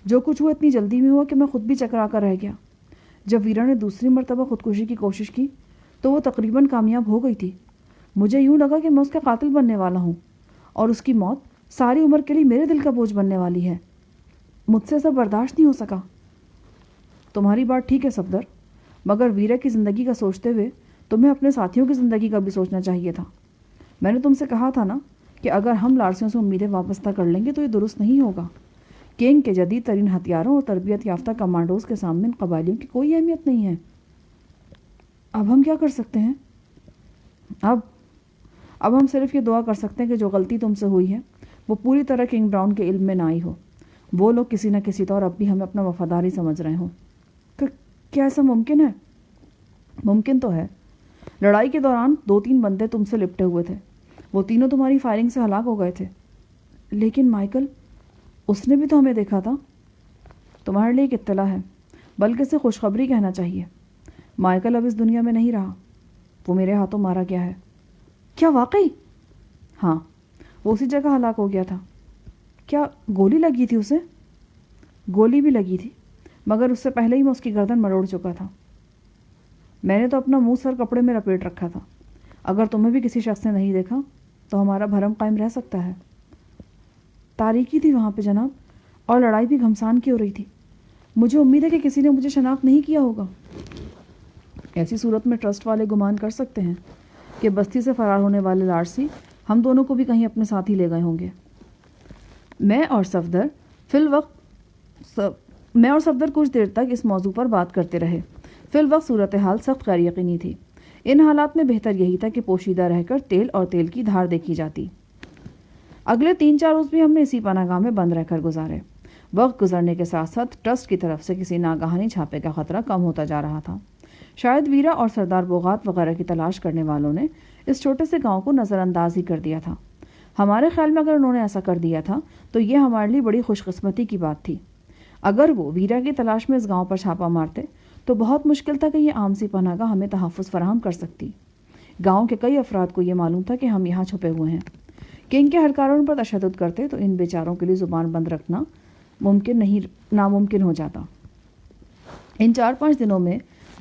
جو کچھ ہوا اتنی جلدی میں ہوا کہ میں خود بھی چکرا کر رہ گیا. جب ویرا نے دوسری مرتبہ خودکشی کی کوشش کی تو وہ تقریباً کامیاب ہو گئی تھی. مجھے یوں لگا کہ میں اس کا قاتل بننے والا ہوں اور اس کی موت ساری عمر کے لیے میرے دل کا بوجھ بننے والی ہے. مجھ سے سب برداشت نہیں ہو سکا. تمہاری بات ٹھیک ہے صفدر، مگر ویرا کی زندگی کا سوچتے ہوئے تمہیں اپنے ساتھیوں کی زندگی کا بھی سوچنا چاہیے تھا. میں نے تم سے کہا تھا نا کہ اگر ہم لارسیوں سے امیدیں وابستہ کر لیں گے تو یہ درست نہیں ہوگا. کینگ کے جدید ترین ہتھیاروں اور تربیت یافتہ کمانڈوز کے سامنے ان قبائلیوں کی کوئی اہمیت نہیں ہے. اب ہم کیا کر سکتے ہیں؟ اب ہم صرف یہ دعا کر سکتے ہیں کہ جو غلطی تم سے ہوئی ہے وہ پوری طرح کنگ براؤن کے علم میں نہ آئی ہو. وہ لوگ کسی نہ کسی طور اب بھی ہمیں اپنا وفاداری سمجھ رہے ہوں. کیا ایسا ممکن ہے؟ ممکن تو ہے. لڑائی کے دوران 2-3 بندے تم سے لپٹے ہوئے تھے. وہ تینوں تمہاری فائرنگ سے ہلاک ہو گئے تھے. لیکن مائیکل، اس نے بھی تو ہمیں دیکھا تھا. تمہارے لیے ایک اطلاع ہے، بلکہ اسے خوشخبری کہنا چاہیے. مائیکل اب اس دنیا میں نہیں رہا. وہ میرے ہاتھوں مارا گیا ہے. کیا واقعی؟ ہاں، وہ اسی جگہ ہلاک ہو گیا تھا. کیا گولی لگی تھی اسے؟ گولی بھی لگی تھی، مگر اس سے پہلے ہی میں اس کی گردن مروڑ چکا تھا. میں نے تو اپنا منہ سر کپڑے میں لپیٹ رکھا تھا. اگر تمہیں بھی کسی شخص نے نہیں دیکھا تو ہمارا بھرم قائم رہ سکتا ہے. تاریکی تھی وہاں پہ جناب، اور لڑائی بھی گھمسان کی ہو رہی تھی. مجھے امید ہے کہ کسی نے مجھے شناخت نہیں کیا ہوگا. ایسی صورت میں ٹرسٹ والے گمان کر سکتے ہیں کہ بستی سے فرار ہونے والے لارسی ہم دونوں کو بھی کہیں اپنے ساتھ ہی لے گئے ہوں گے. میں اور صفدر کچھ دیر تک اس موضوع پر بات کرتے رہے. فی الوقت صورتحال سخت غیر یقینی تھی. ان حالات میں بہتر یہی تھا کہ پوشیدہ رہ کر تیل اور تیل کی دھار دیکھی جاتی. اگلے 3-4 روز بھی ہم نے اسی پناہ گاہ میں بند رہ کر گزارے. وقت گزرنے کے ساتھ ساتھ ٹرسٹ کی طرف سے کسی ناگہانی چھاپے کا خطرہ کم ہوتا جا رہا تھا. شاید ویرا اور سردار بوغات وغیرہ کی تلاش کرنے والوں نے اس چھوٹے سے گاؤں کو نظر انداز ہی کر دیا تھا. ہمارے خیال میں اگر انہوں نے ایسا کر دیا تھا تو یہ ہمارے لیے بڑی خوش قسمتی کی بات تھی. اگر وہ ویرا کی تلاش میں اس گاؤں پر چھاپا مارتے تو بہت مشکل تھا کہ یہ عام سی پناہ گاہ ہمیں تحفظ فراہم کر سکتی۔ گاؤں کے کئی افراد کو یہ معلوم تھا کہ ہم یہاں چھپے ہوئے ہیں، کہ ان کے اہلکاروں پر تشدد کرتے تو ان بیچاروں کے لیے زبان بند رکھنا ناممکن ہو جاتا۔ ان 4-5 دنوں میں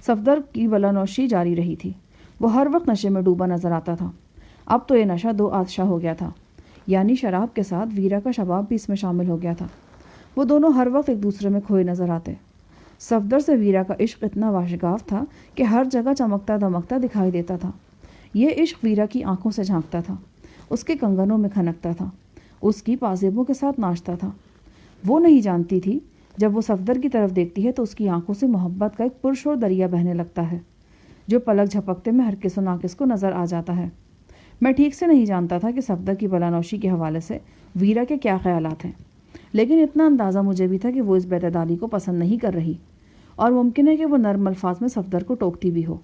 صفدر کی بلانوشی جاری رہی تھی۔ وہ ہر وقت نشے میں ڈوبا نظر آتا تھا۔ اب تو یہ نشہ 2 آتشا ہو گیا تھا، یعنی شراب کے ساتھ ویرا کا شباب بھی اس میں شامل ہو گیا تھا۔ وہ دونوں ہر وقت ایک دوسرے میں کھوئے نظر آتے۔ صفدر سے ویرا کا عشق اتنا واشگاف تھا کہ ہر جگہ چمکتا دمکتا دکھائی دیتا تھا۔ یہ عشق ویرا کی آنکھوں سے جھانکتا تھا، اس کے کنگنوں میں کھنکتا تھا، اس کی پازیبوں کے ساتھ ناچتا تھا۔ وہ نہیں جانتی تھی جب وہ صفدر کی طرف دیکھتی ہے تو اس کی آنکھوں سے محبت کا ایک پرشور دریا بہنے لگتا ہے، جو پلک جھپکتے میں ہر کس و ناقص کو نظر آ جاتا ہے۔ میں ٹھیک سے نہیں جانتا تھا کہ صفدر کی بلانوشی کے حوالے سے ویرا کے کیا خیالات ہیں، لیکن اتنا اندازہ مجھے بھی تھا کہ وہ اس بے اعتدالی کو پسند نہیں کر رہی، اور ممکن ہے کہ وہ نرم الفاظ میں صفدر کو ٹوکتی بھی ہو۔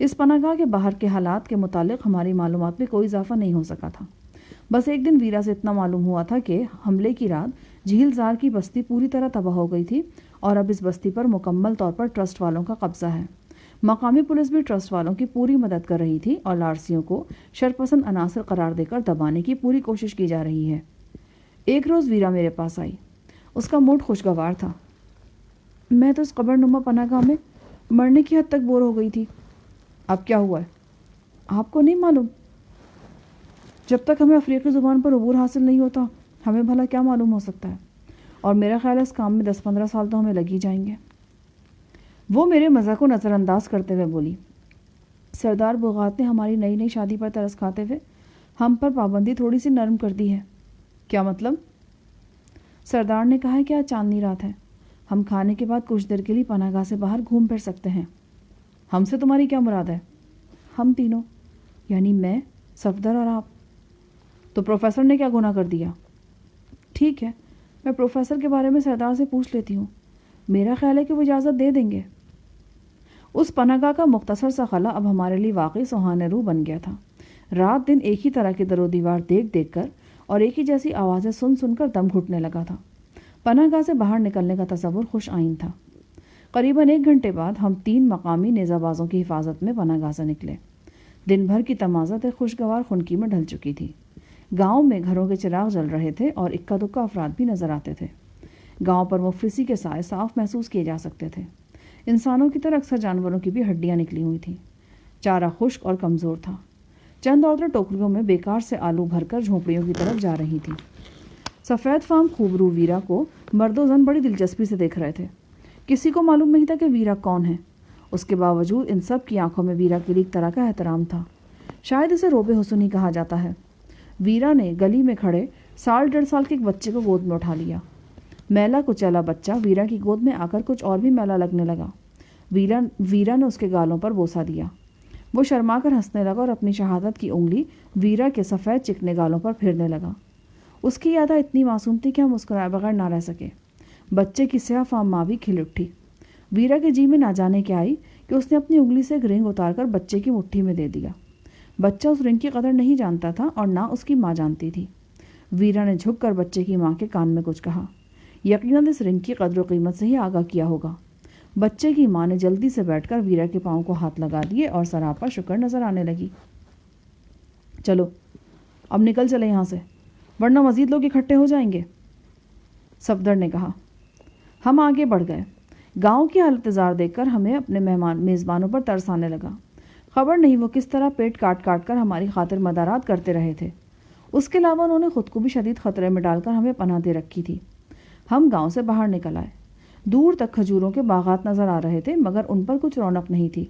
اس پناہ گاہ کے باہر کے حالات کے متعلق ہماری معلومات میں کوئی اضافہ نہیں ہو سکا تھا۔ بس ایک دن ویرا سے اتنا معلوم ہوا تھا کہ حملے کی رات جھیل زار کی بستی پوری طرح تباہ ہو گئی تھی، اور اب اس بستی پر مکمل طور پر ٹرسٹ والوں کا قبضہ ہے۔ مقامی پولیس بھی ٹرسٹ والوں کی پوری مدد کر رہی تھی، اور لارسیوں کو شرپسند عناصر قرار دے کر دبانے کی پوری کوشش کی جا رہی ہے۔ ایک روز ویرا میرے پاس آئی۔ اس کا موڈ خوشگوار تھا۔ میں تو اس قبر نما پناہ گاہ میں مرنے کی حد تک بور ہو گئی تھی۔ اب کیا ہوا ہے؟ آپ کو نہیں معلوم؟ جب تک ہمیں افریقی زبان پر عبور حاصل نہیں ہوتا ہمیں بھلا کیا معلوم ہو سکتا ہے، اور میرا خیال ہے اس کام میں 10-15 سال تو ہمیں لگ ہی جائیں گے۔ وہ میرے مزاح کو نظر انداز کرتے ہوئے بولی، سردار بغات نے ہماری نئی نئی شادی پر ترس کھاتے ہوئے ہم پر پابندی تھوڑی سی نرم کر دی ہے۔ کیا مطلب؟ سردار نے کہا ہے کہ آج چاندنی رات ہے، ہم کھانے کے بعد کچھ دیر کے لیے پناہ گاہ سے باہر گھوم پھر سکتے ہیں۔ ہم سے تمہاری کیا مراد ہے؟ ہم تینوں، یعنی میں، صفدر اور آپ۔ تو پروفیسر نے کیا گناہ کر دیا؟ ٹھیک ہے، میں پروفیسر کے بارے میں سردار سے پوچھ لیتی ہوں، میرا خیال ہے کہ وہ اجازت دے دیں گے۔ اس پناہ گاہ کا مختصر سا خلا اب ہمارے لیے واقعی سہانے روح بن گیا تھا۔ رات دن ایک ہی طرح کے در و دیوار دیکھ دیکھ کر اور ایک ہی جیسی آوازیں سن سن کر دم گھٹنے لگا تھا۔ پناہ گاہ سے باہر نکلنے کا تصور خوش آئین تھا۔ قریباً 1 گھنٹے بعد ہم 3 مقامی نیزہ بازوں کی حفاظت میں پناہ گاہ سے نکلے۔ دن بھر کی تمازت ایک خوشگوار خنکی میں ڈھل چکی تھی۔ گاؤں میں گھروں کے چراغ جل رہے تھے اور اکا دکا افراد بھی نظر آتے تھے۔ گاؤں پر مفلسی کے سائے صاف محسوس کیے جا سکتے تھے۔ انسانوں کی طرح اکثر جانوروں کی بھی ہڈیاں نکلی ہوئی تھیں۔ چارہ خشک اور کمزور تھا۔ چند عورتیں ٹوکریوں میں بیکار سے آلو بھر کر جھونپڑیوں کی طرف جا رہی تھیں۔ سفید فام خوبرو ویرا کو مرد و زن بڑی دلچسپی سے دیکھ رہے تھے۔ کسی کو معلوم نہیں تھا کہ ویرا کون ہے۔ اس کے باوجود ان سب کی آنکھوں میں ویرا کے لیے ایک طرح کا احترام تھا، شاید اسے روبے حسن ہی کہا جاتا ہے۔ ویرا نے گلی میں کھڑے 1.5 سال کے ایک بچے کو گود میں اٹھا لیا۔ میلا کچیلا بچہ ویرا کی گود میں آ کر کچھ اور بھی میلا لگنے لگا۔ ویرا نے اس کے گالوں پر بوسہ دیا۔ وہ شرما کر ہنسنے لگا اور اپنی شہادت کی انگلی ویرا کے سفید چکنے گالوں پر پھیرنے لگا۔ اس کی یادیں اتنی معصوم تھی کہ ہم مسکرائے بغیر نہ رہ سکے۔ بچے کی سیاہ فام ماں بھی کھل اٹھی۔ ویرا کے جی میں نہ جانے کیا آئی کہ اس نے اپنی انگلی سے ایک رنگ اتار کر بچے کی مٹھی میں دے دیا۔ بچہ اس رنگ کی قدر نہیں جانتا تھا اور نہ اس کی ماں جانتی تھی۔ ویرا نے جھک کر بچے کی ماں کے کان میں کچھ کہا۔ یقیناً اس رنگ کی قدر و قیمت سے ہی آگاہ کیا ہوگا۔ بچے کی ماں نے جلدی سے بیٹھ کر ویرا کے پاؤں کو ہاتھ لگا دیے اور سراپا شکر نظر آنے لگی۔ چلو اب نکل چلے یہاں سے، ورنہ مزید لوگ اکٹھے ہو جائیں گے، صفدر نے کہا۔ ہم آگے بڑھ گئے۔ گاؤں کی حالت زار دیکھ کر ہمیں اپنے میزبانوں پر ترس آنے لگا۔ خبر نہیں وہ کس طرح پیٹ کاٹ کاٹ کر ہماری خاطر مدارات کرتے رہے تھے۔ اس کے علاوہ انہوں نے خود کو بھی شدید خطرے میں ڈال کر ہمیں پناہ دے رکھی تھی۔ ہم گاؤں سے باہر نکل آئے۔ دور تک کھجوروں کے باغات نظر آ رہے تھے، مگر ان پر کچھ رونق نہیں تھی۔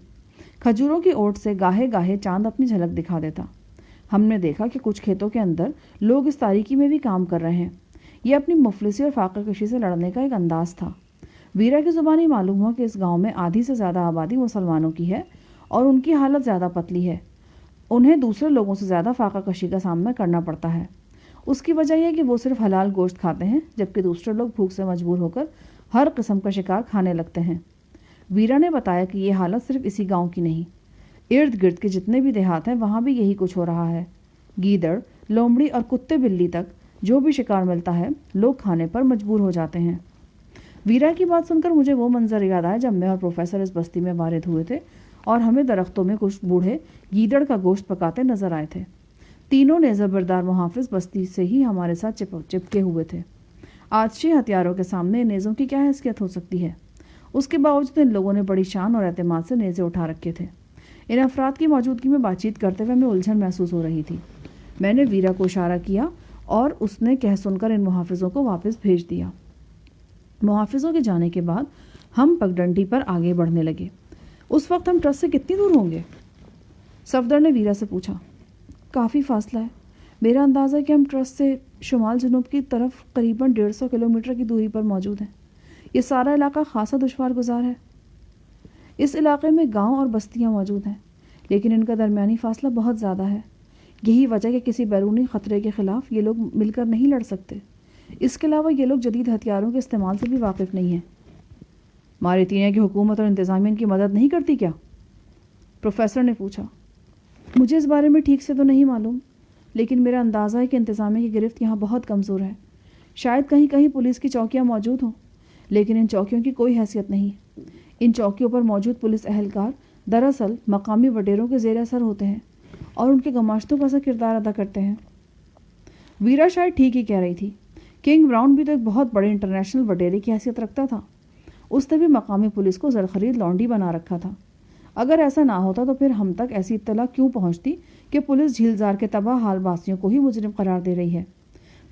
کھجوروں کی اوٹ سے گاہے گاہے چاند اپنی جھلک دکھا دیتا۔ ہم نے دیکھا کہ کچھ کھیتوں کے اندر لوگ اس تاریکی میں بھی کام کر رہے ہیں۔ یہ اپنی مفلسی اور فاقہ کشی سے لڑنے کا ایک انداز تھا۔ ویرا کی زبانی معلوم ہوا کہ اس گاؤں میں آدھی سے زیادہ آبادی مسلمانوں کی ہے اور ان کی حالت زیادہ پتلی ہے۔ انہیں دوسرے لوگوں سے زیادہ فاقہ کشی کا سامنا کرنا پڑتا ہے۔ اس کی وجہ یہ کہ وہ صرف حلال گوشت کھاتے ہیں، جبکہ دوسرے لوگ بھوک سے مجبور ہو کر ہر قسم کا شکار کھانے لگتے ہیں۔ ویرا نے بتایا کہ یہ حالت صرف اسی گاؤں کی نہیں، ارد گرد کے جتنے بھی دیہات ہیں وہاں بھی یہی کچھ ہو رہا ہے۔ گیدڑ، لومڑی اور کتے بلی تک جو بھی شکار ملتا ہے لوگ کھانے پر مجبور ہو جاتے ہیں۔ ویرا کی بات سن کر مجھے وہ منظر یاد آیا جب میں اور پروفیسر اس بستی میں وارد ہوئے تھے اور ہمیں درختوں میں کچھ بوڑھے گیدڑ کا گوشت پکاتے نظر آئے تھے۔ تینوں نے زبردار محافظ بستی سے ہی ہمارے ساتھ چپکے ہوئے تھے۔ آتشی ہتھیاروں کے سامنے نیزوں کی کیا حیثیت ہو سکتی ہے؟ اس کے باوجود ان لوگوں نے بڑی شان اور اعتماد سے نیزے اٹھا رکھے تھے۔ ان افراد کی موجودگی میں بات چیت کرتے ہوئے ہمیں الجھن محسوس ہو رہی تھی۔ میں نے ویرا کو اشارہ کیا اور اس نے کہہ سن کر ان محافظوں کو واپس بھیج دیا۔ محافظوں کے جانے کے بعد ہم پگڈنڈی پر آگے بڑھنے لگے۔ اس وقت ہم ٹرسٹ سے کتنی دور ہوں گے؟ صفدر نے ویرا سے پوچھا۔ کافی فاصلہ ہے۔ میرا اندازہ ہے کہ ہم ٹرسٹ سے شمال جنوب کی طرف قریباً 150 کلومیٹر کی دوری پر موجود ہیں۔ یہ سارا علاقہ خاصا دشوار گزار ہے۔ اس علاقے میں گاؤں اور بستیاں موجود ہیں، لیکن ان کا درمیانی فاصلہ بہت زیادہ ہے۔ یہی وجہ کہ کسی بیرونی خطرے کے خلاف یہ لوگ مل کر نہیں لڑ سکتے۔ اس کے علاوہ یہ لوگ جدید ہتھیاروں کے استعمال سے بھی واقف نہیں ہیں۔ ماریتینیا کی حکومت اور انتظامیہ ان کی مدد نہیں کرتی کیا؟ پروفیسر نے پوچھا۔ مجھے اس بارے میں ٹھیک سے تو نہیں معلوم، لیکن میرا اندازہ ہے کہ انتظامیہ کی گرفت یہاں بہت کمزور ہے۔ شاید کہیں کہیں پولیس کی چوکیاں موجود ہوں، لیکن ان چوکیوں کی کوئی حیثیت نہیں۔ ان چوکیوں پر موجود پولیس اہلکار دراصل مقامی وڈیروں کے زیر اثر ہوتے ہیں اور ان کے گماشتوں کا سا کردار ادا کرتے ہیں۔ ویرا شاید ٹھیک ہی کہہ رہی تھی۔ کنگ براؤن بھی تو ایک بہت بڑے انٹرنیشنل وڈیرے کی حیثیت رکھتا تھا۔ اس نے بھی مقامی پولیس کو زرخرید لونڈی بنا رکھا تھا۔ اگر ایسا نہ ہوتا تو پھر ہم تک ایسی اطلاع کیوں پہنچتی کہ پولیس جھیلزار کے تباہ حال باسیوں کو ہی مجرم قرار دے رہی ہے؟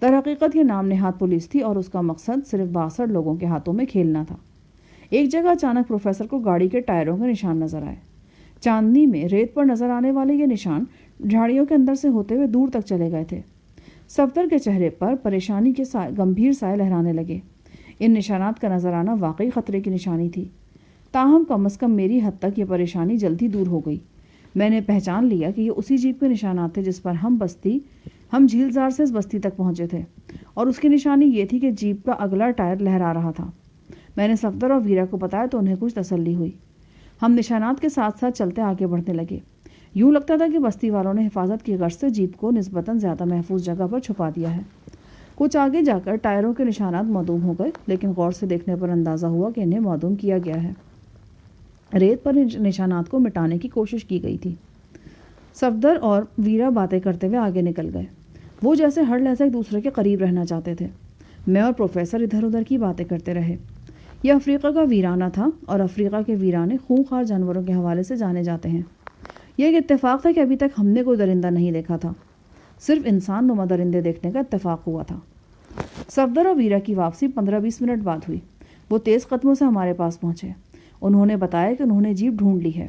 در حقیقت یہ نام نہاد پولیس تھی اور اس کا مقصد صرف 62 لوگوں کے ہاتھوں میں کھیلنا تھا۔ ایک جگہ اچانک پروفیسر کو گاڑی کے ٹائروں کے نشان نظر آئے۔ چاندنی میں ریت پر نظر آنے والے یہ نشان جھاڑیوں کے اندر سے ہوتے ہوئے دور تک چلے گئے تھے۔ صفدر کے چہرے پر پریشانی کے گمبھیر سائے لہرانے لگے۔ ان نشانات کا نظر آنا واقعی خطرے کی نشانی تھی، تاہم کم از کم میری حد تک یہ پریشانی جلد ہی دور ہو گئی۔ میں نے پہچان لیا کہ یہ اسی جیپ کے نشانات تھے جس پر ہم جھیلزار سے اس بستی تک پہنچے تھے، اور اس کی نشانی یہ تھی کہ جیپ کا اگلا ٹائر لہرا رہا تھا۔ میں نے صفدر اور ویرا کو بتایا تو انہیں کچھ تسلی ہوئی۔ ہم نشانات کے ساتھ ساتھ چلتے آگے بڑھنے لگے۔ یوں لگتا تھا کہ بستی والوں نے حفاظت کی غرض سے جیپ کو نسبتاً زیادہ محفوظ جگہ پر چھپا دیا ہے۔ کچھ آگے جا کر ٹائروں کے نشانات معدوم ہو گئے، لیکن غور سے دیکھنے پر اندازہ ہوا کہ انہیں معدوم کیا گیا ہے۔ ریت پر نشانات کو مٹانے کی کوشش کی گئی تھی۔ صفدر اور ویرا باتیں کرتے ہوئے آگے نکل گئے۔ وہ جیسے ہر لحظہ ایک دوسرے کے قریب رہنا چاہتے تھے۔ میں اور پروفیسر ادھر ادھر کی باتیں کرتے رہے۔ یہ افریقہ کا ویرانہ تھا اور افریقہ کے ویرانے خونخوار جانوروں کے حوالے سے جانے جاتے ہیں۔ یہ ایک اتفاق تھا کہ ابھی تک ہم نے کوئی درندہ نہیں دیکھا تھا، صرف انسان نما درندے دیکھنے کا اتفاق ہوا تھا۔ صفدر اور ویرا کی واپسی 15-20 منٹ بعد ہوئی۔ وہ تیز قدموں سے ہمارے پاس پہنچے۔ انہوں نے بتایا کہ انہوں نے جیپ ڈھونڈ لی ہے۔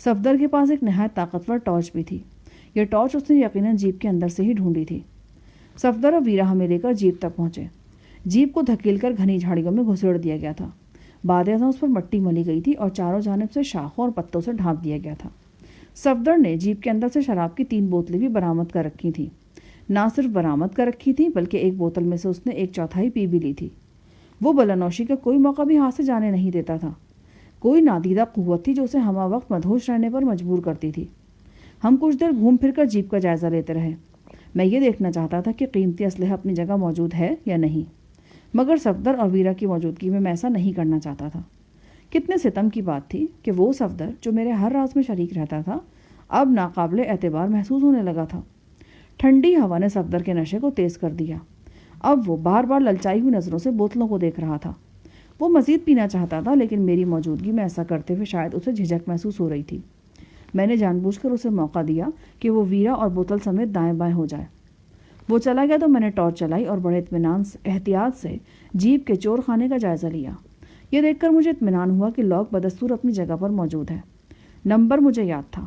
صفدر کے پاس ایک نہایت طاقتور ٹارچ بھی تھی۔ یہ ٹارچ اس نے یقیناً جیپ کے اندر سے ہی ڈھونڈی تھی۔ صفدر اور ویرا ہمیں لے کر جیپ تک پہنچے۔ جیپ کو دھکیل کر گھنی جھاڑیوں میں گھسیڑ دیا گیا تھا۔ بعد ازاں اس پر مٹی ملی گئی تھی اور چاروں جانب سے شاخوں اور پتوں سے ڈھانپ دیا گیا تھا۔ صفدر نے جیپ کے اندر سے شراب کی 3 بوتلیں بھی برآمد کر رکھی تھیں۔ نہ صرف برآمد کر رکھی تھیں بلکہ ایک بوتل میں سے اس نے 1/4 پی بھی لی تھی۔ وہ بلانوشی کا کوئی موقع بھی ہاتھ سے جانے نہیں دیتا تھا۔ کوئی نادیدہ قوت تھی جو اسے ہمہ وقت مدہوش رہنے پر مجبور کرتی تھی۔ ہم کچھ دیر گھوم پھر کر جیپ کا جائزہ لیتے رہے۔ میں یہ دیکھنا چاہتا تھا کہ قیمتی اسلحہ اپنی جگہ موجود ہے یا نہیں، مگر صفدر اور ویرا کی موجودگی میں ایسا نہیں کرنا چاہتا تھا۔ کتنے ستم کی بات تھی کہ وہ صفدر جو میرے ہر راز میں شریک رہتا تھا اب ناقابل اعتبار محسوس ہونے لگا تھا۔ ٹھنڈی ہوا نے صفدر کے نشے کو تیز کر دیا۔ اب وہ بار بار للچائی ہوئی نظروں سے بوتلوں کو دیکھ رہا تھا۔ وہ مزید پینا چاہتا تھا، لیکن میری موجودگی میں ایسا کرتے ہوئے شاید اسے جھجک محسوس ہو رہی تھی۔ میں نے جان بوجھ کر اسے موقع دیا کہ وہ ویرا اور بوتل سمیت دائیں بائیں ہو جائے۔ وہ چلا گیا تو میں نے ٹارچ چلائی اور بڑے احتیاط سے جیپ کے چور خانے کا جائزہ لیا۔ یہ دیکھ کر مجھے اطمینان ہوا کہ لاک بدستور اپنی جگہ پر موجود ہے۔ نمبر مجھے یاد تھا۔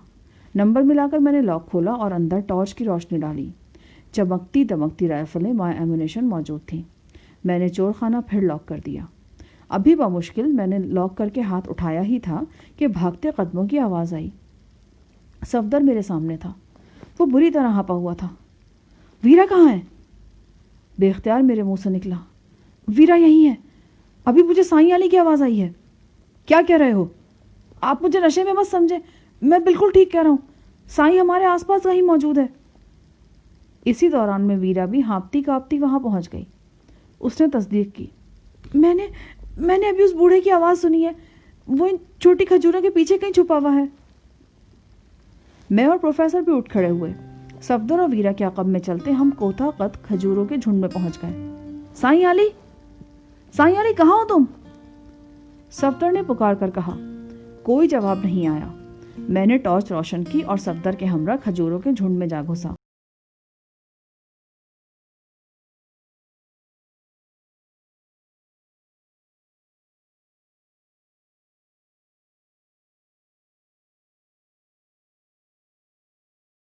نمبر ملا کر میں نے لاک کھولا اور اندر ٹارچ کی روشنی ڈالی۔ چمکتی دمکتی رائفلیں مائع ایمونیشن موجود تھیں۔ میں نے چور خانہ پھر لاک کر دیا۔ ابھی بمشکل میں نے لاک کر کے ہاتھ اٹھایا ہی تھا کہ بھاگتے قدموں کی آواز آئی۔ صفدر میرے سامنے تھا۔ وہ بری طرح ہاپا ہوا تھا۔ ویرا کہاں ہے؟ بے اختیار میرے منہ سے نکلا۔ ویرا یہی ہے۔ ابھی مجھے سائیں علی کی آواز آئی ہے۔ کیا کہہ رہے ہو؟ آپ مجھے نشے میں مت سمجھے، میں بالکل ٹھیک کہہ رہا ہوں۔ سائیں ہمارے آس پاس کہیں موجود ہے۔ اسی دوران میں ویرا بھی ہانپتی کانپتی وہاں پہنچ گئی۔ اس نے تصدیق کی۔ میں نے ابھی اس بوڑھے کی آواز سنی ہے، وہ ان چھوٹی کھجوروں کے پیچھے کہیں چھپا ہوا ہے۔ میں اور پروفیسر بھی اٹھ کھڑے ہوئے۔ صفدر اور ویرا کے عقب میں چلتے ہم کوتھا قد کھجوروں کے جھنڈ میں پہنچ گئے۔ سائیں علی کہاں ہو تم؟ صفدر نے پکار کر کہا۔ کوئی جواب نہیں آیا۔ میں نے ٹارچ روشن کی اور صفدر کے ہمراہ کھجوروں کے جھنڈ میں جا گھسا۔